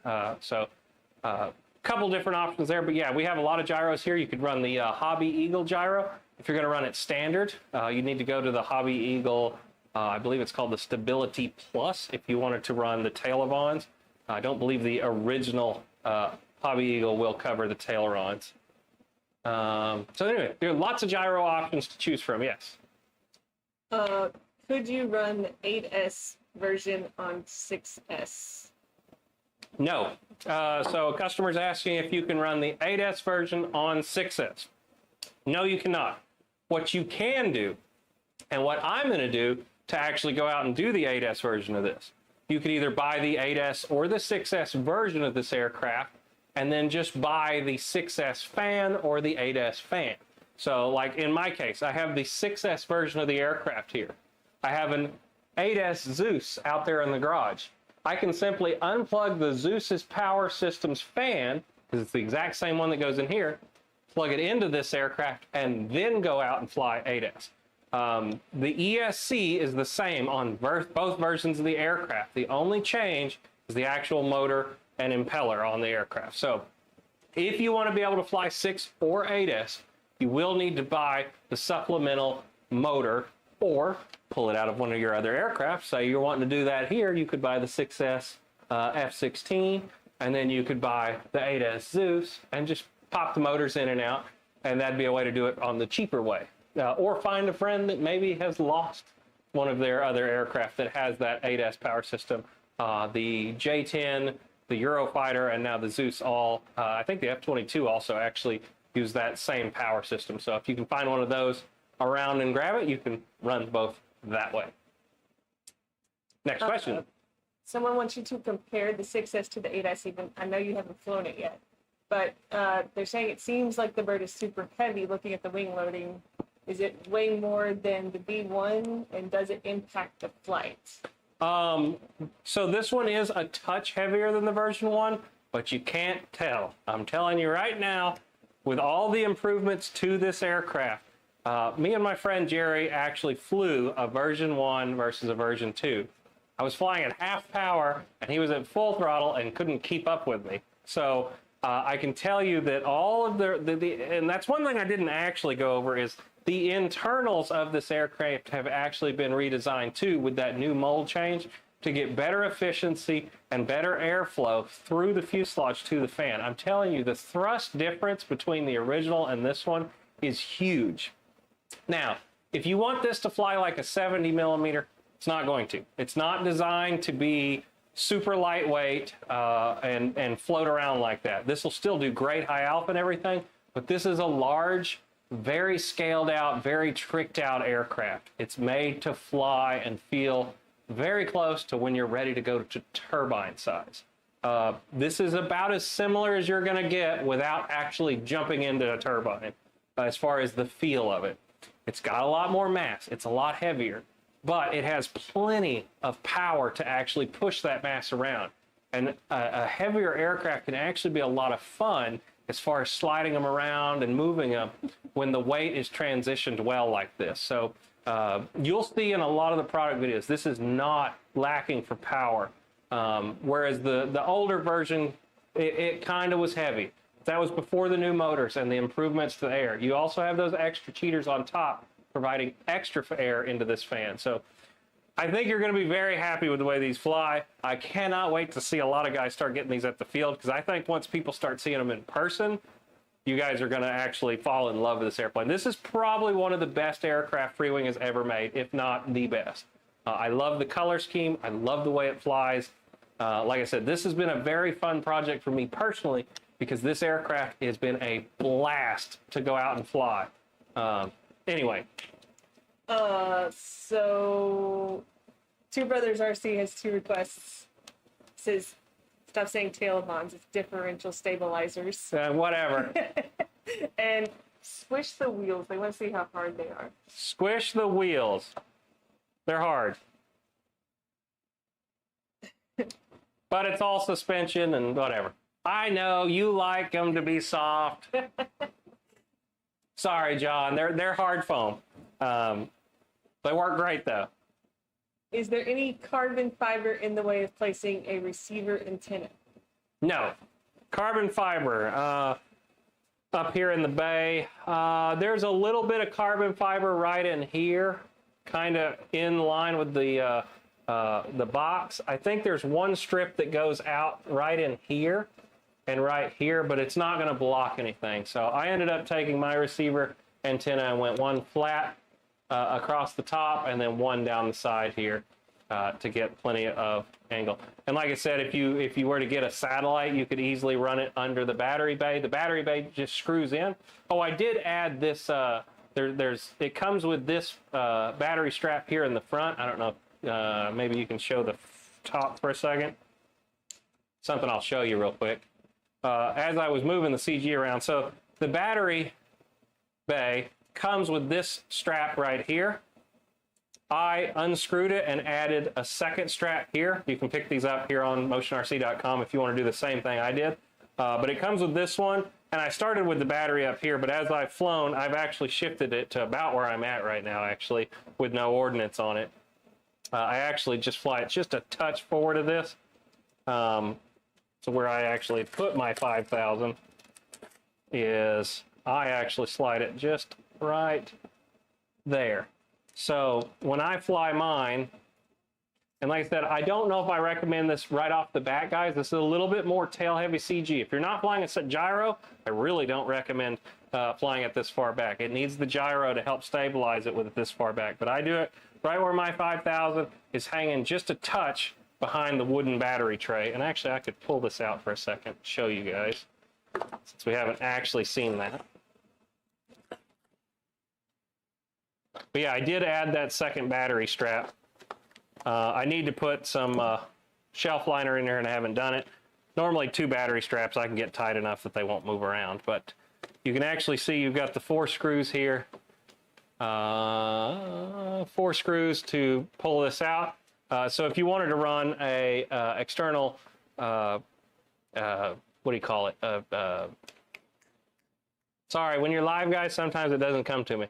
Couple different options there, but yeah, we have a lot of gyros here. You could run the Hobby Eagle gyro. If you're going to run it standard, you need to go to the Hobby Eagle, I believe it's called the Stability Plus, if you wanted to run the tail-of-ons. I don't believe the original Hobby Eagle will cover the tail-of-ons. So anyway, there are lots of gyro options to choose from, yes. Could you run the 8S version on 6S? No. So a customer's asking if you can run the 8S version on 6S. No, you cannot. What you can do, and what I'm going to do to actually go out and do the 8S version of this, you could either buy the 8S or the 6S version of this aircraft, and then just buy the 6S fan or the 8S fan. So like in my case, I have the 6S version of the aircraft here. I have an 8S Zeus out there in the garage. I can simply unplug the Zeus's power system's fan, because it's the exact same one that goes in here, plug it into this aircraft, and then go out and fly 8S. The ESC is the same on both versions of the aircraft. The only change is the actual motor and impeller on the aircraft. So if you want to be able to fly 6 or 8S, you will need to buy the supplemental motor or pull it out of one of your other aircraft. Say you're wanting to do that here, you could buy the 6S F-16, and then you could buy the 8S Zeus and just pop the motors in and out, and that'd be a way to do it on the cheaper way. Or find a friend that maybe has lost one of their other aircraft that has that 8S power system. The J-10, the Eurofighter, and now the Zeus all, I think the F-22 also actually use that same power system. So if you can find one of those around and grab it, you can run both that way. Next question. Someone wants you to compare the 6S to the 8S even. I know you haven't flown it yet, but they're saying it seems like the bird is super heavy looking at the wing loading. Is it weighing more than the B1, and does it impact the flight? So this one is a touch heavier than the version 1, but you can't tell. I'm telling you right now, with all the improvements to this aircraft, me and my friend Jerry actually flew a version 1 versus a version 2. I was flying at half power, and he was at full throttle and couldn't keep up with me. So I can tell you that all of and that's one thing I didn't actually go over, is the internals of this aircraft have actually been redesigned too, with that new mold change, to get better efficiency and better airflow through the fuselage to the fan. I'm telling you, the thrust difference between the original and this one is huge. Now, if you want this to fly like a 70 millimeter, it's not going to. It's not designed to be super lightweight and float around like that. This will still do great high alpha and everything, but this is a large, very scaled out, very tricked out aircraft. It's made to fly and feel very close to when you're ready to go to turbine size. This is about as similar as you're going to get without actually jumping into a turbine as far as the feel of it. It's got a lot more mass. It's a lot heavier, but it has plenty of power to actually push that mass around. And a heavier aircraft can actually be a lot of fun as far as sliding them around and moving them when the weight is transitioned well like this. So you'll see in a lot of the product videos, this is not lacking for power. Whereas the older version, it kind of was heavy. That was before the new motors and the improvements to the air. You also have those extra cheaters on top, providing extra air into this fan. So I think you're going to be very happy with the way these fly. I cannot wait to see a lot of guys start getting these at the field, because I think once people start seeing them in person, you guys are going to actually fall in love with this airplane. This is probably one of the best aircraft Freewing has ever made, if not the best. I love the color scheme. I love the way it flies. Like I said, this has been a very fun project for me personally, because this aircraft has been a blast to go out and fly. Anyway. So Two Brothers RC has 2 requests. It says, stop saying tailbonds, it's differential stabilizers. Whatever. And squish the wheels. They want to see how hard they are. Squish the wheels. They're hard. But it's all suspension and whatever. I know you like them to be soft. Sorry, John. They're hard foam. They work great though. Is there any carbon fiber in the way of placing a receiver antenna? No. Carbon fiber. Up here in the bay, there's a little bit of carbon fiber right in here, kind of in line with the box. I think there's one strip that goes out right in here and right here, but it's not going to block anything. So I ended up taking my receiver antenna and went one flat across the top and then one down the side here to get plenty of angle. And like I said, if you were to get a satellite, you could easily run it under the battery bay. The battery bay just screws in. Oh, I did add this. It comes with this battery strap here in the front. I don't know. Maybe you can show the top for a second. Something I'll show you real quick. As I was moving the CG around, so the battery bay comes with this strap right here. I unscrewed it and added a second strap here. You can pick these up here on motionrc.com if you want to do the same thing I did. But it comes with this one, and I started with the battery up here, but as I've flown, I've actually shifted it to about where I'm at right now, actually, with no ordnance on it. I actually just fly it just a touch forward of this. So where I actually put my 5,000 is I actually slide it just right there. So when I fly mine, and like I said, I don't know if I recommend this right off the bat, guys. This is a little bit more tail heavy CG. If you're not flying a gyro, I really don't recommend flying it this far back. It needs the gyro to help stabilize it with it this far back. But I do it right where my 5,000 is hanging just a touch behind the wooden battery tray. And actually, I could pull this out for a second, show you guys, since we haven't actually seen that. But yeah, I did add that second battery strap. I need to put some shelf liner in there, and I haven't done it. Normally 2 battery straps I can get tight enough that they won't move around, but you can actually see you've got the 4 screws here. 4 screws to pull this out. So if you wanted to run a external, what do you call it? Sorry, when you're live, guys, sometimes it doesn't come to me.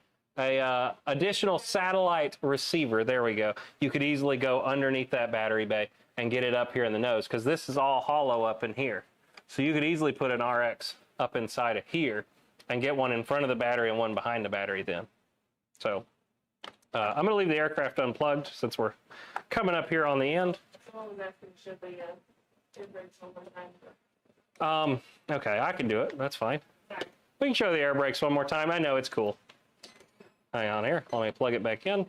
Additional satellite receiver, there we go. You could easily go underneath that battery bay and get it up here in the nose, because this is all hollow up in here. So you could easily put an RX up inside of here and get one in front of the battery and one behind the battery then. So I'm going to leave the aircraft unplugged since we're coming up here on the end. Okay, I can do it. That's fine. We can show the air brakes one more time. I know it's cool. Hang on here. Let me plug it back in.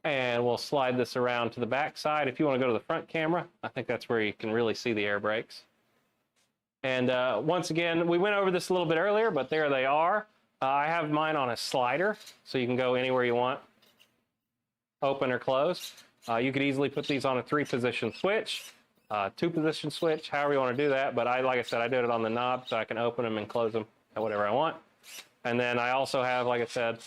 And we'll slide this around to the back side. If you want to go to the front camera, I think that's where you can really see the air brakes. And once again, we went over this a little bit earlier, but there they are. I have mine on a slider, so you can go anywhere you want, open or close. You could easily put these on a 3-position switch. 2-position switch, however you want to do that. But like I said, I did it on the knob so I can open them and close them at whatever I want. And then I also have, like I said,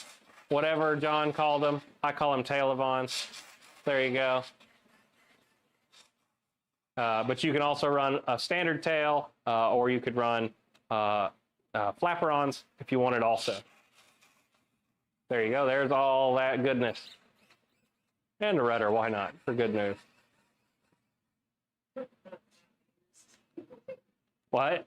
whatever John called them. I call them tail-avons. There you go. But you can also run a standard tail, or you could run flapper-ons if you wanted also. There you go. There's all that goodness. And a rudder, why not? For good news. What?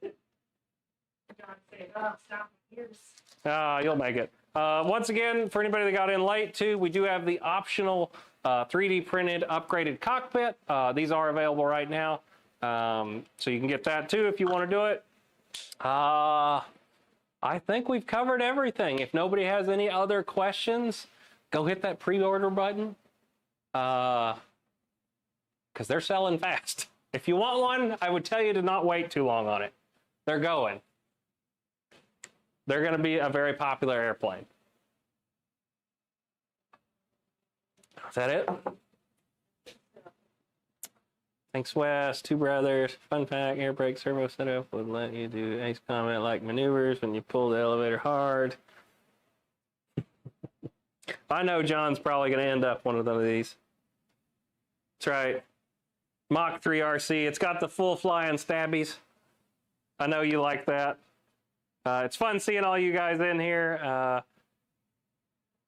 John said, oh, stop ears. You'll make it. Once again, for anybody that got in late too, we do have the optional 3D printed upgraded cockpit. These are available right now. So you can get that too if you want to do it. I think we've covered everything. If nobody has any other questions, go hit that pre-order button. Because they're selling fast. If you want one, I would tell you to not wait too long on it. They're going. They're going to be a very popular airplane. Is that it? Thanks, Wes. Two brothers. Fun fact, air brake servo setup would let you do ace comment like maneuvers when you pull the elevator hard. I know John's probably going to end up one of these. That's right. Mach 3 RC. It's got the full flying stabbies. I know you like that. It's fun seeing all you guys in here.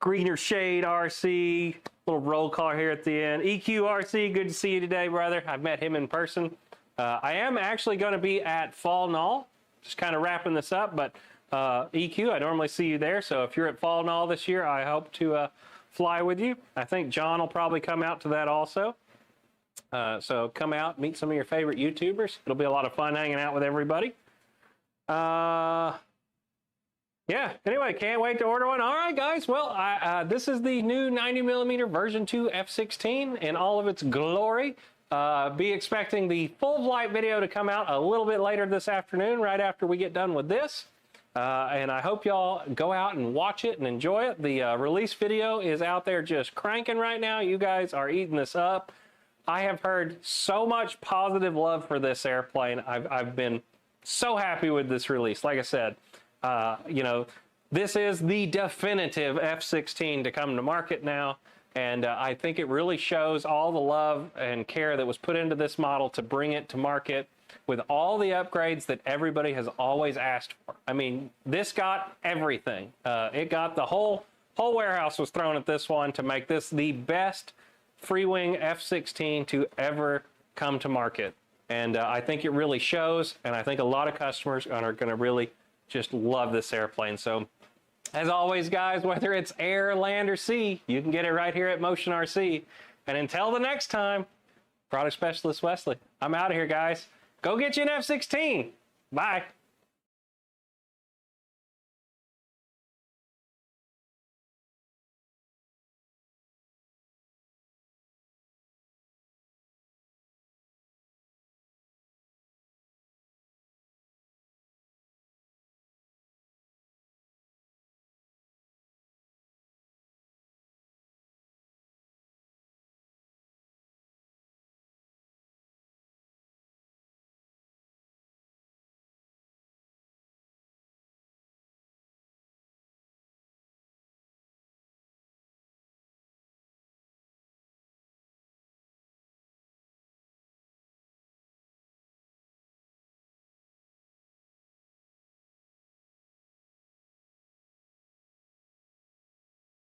Greener Shade RC. Little roll call here at the end. EQ RC, good to see you today, brother. I've met him in person. I am actually going to be at Fall Knoll. Just kind of wrapping this up, but EQ, I normally see you there. So if you're at Fall Knoll this year, I hope to fly with you. I think John will probably come out to that also. So come out, meet some of your favorite YouTubers. It'll be a lot of fun hanging out with everybody. Yeah, anyway, can't wait to order one. All right, guys. Well, this is the new 90mm version 2 F-16 in all of its glory. Be expecting the full flight video to come out a little bit later this afternoon, right after we get done with this. And I hope y'all go out and watch it and enjoy it. The release video is out there just cranking right now. You guys are eating this up. I have heard so much positive love for this airplane. I've been so happy with this release. Like I said, you know, this is the definitive F-16 to come to market now. And I think it really shows all the love and care that was put into this model to bring it to market with all the upgrades that everybody has always asked for. I mean, this got everything. It got the whole warehouse was thrown at this one to make this the best Freewing F-16 to ever come to market. And I think it really shows, and I think a lot of customers are going to really just love this airplane. So as always, guys, whether it's air, land, or sea, you can get it right here at Motion RC. And until the next time, Product Specialist Wesley, I'm out of here, guys. Go get you an F-16. Bye.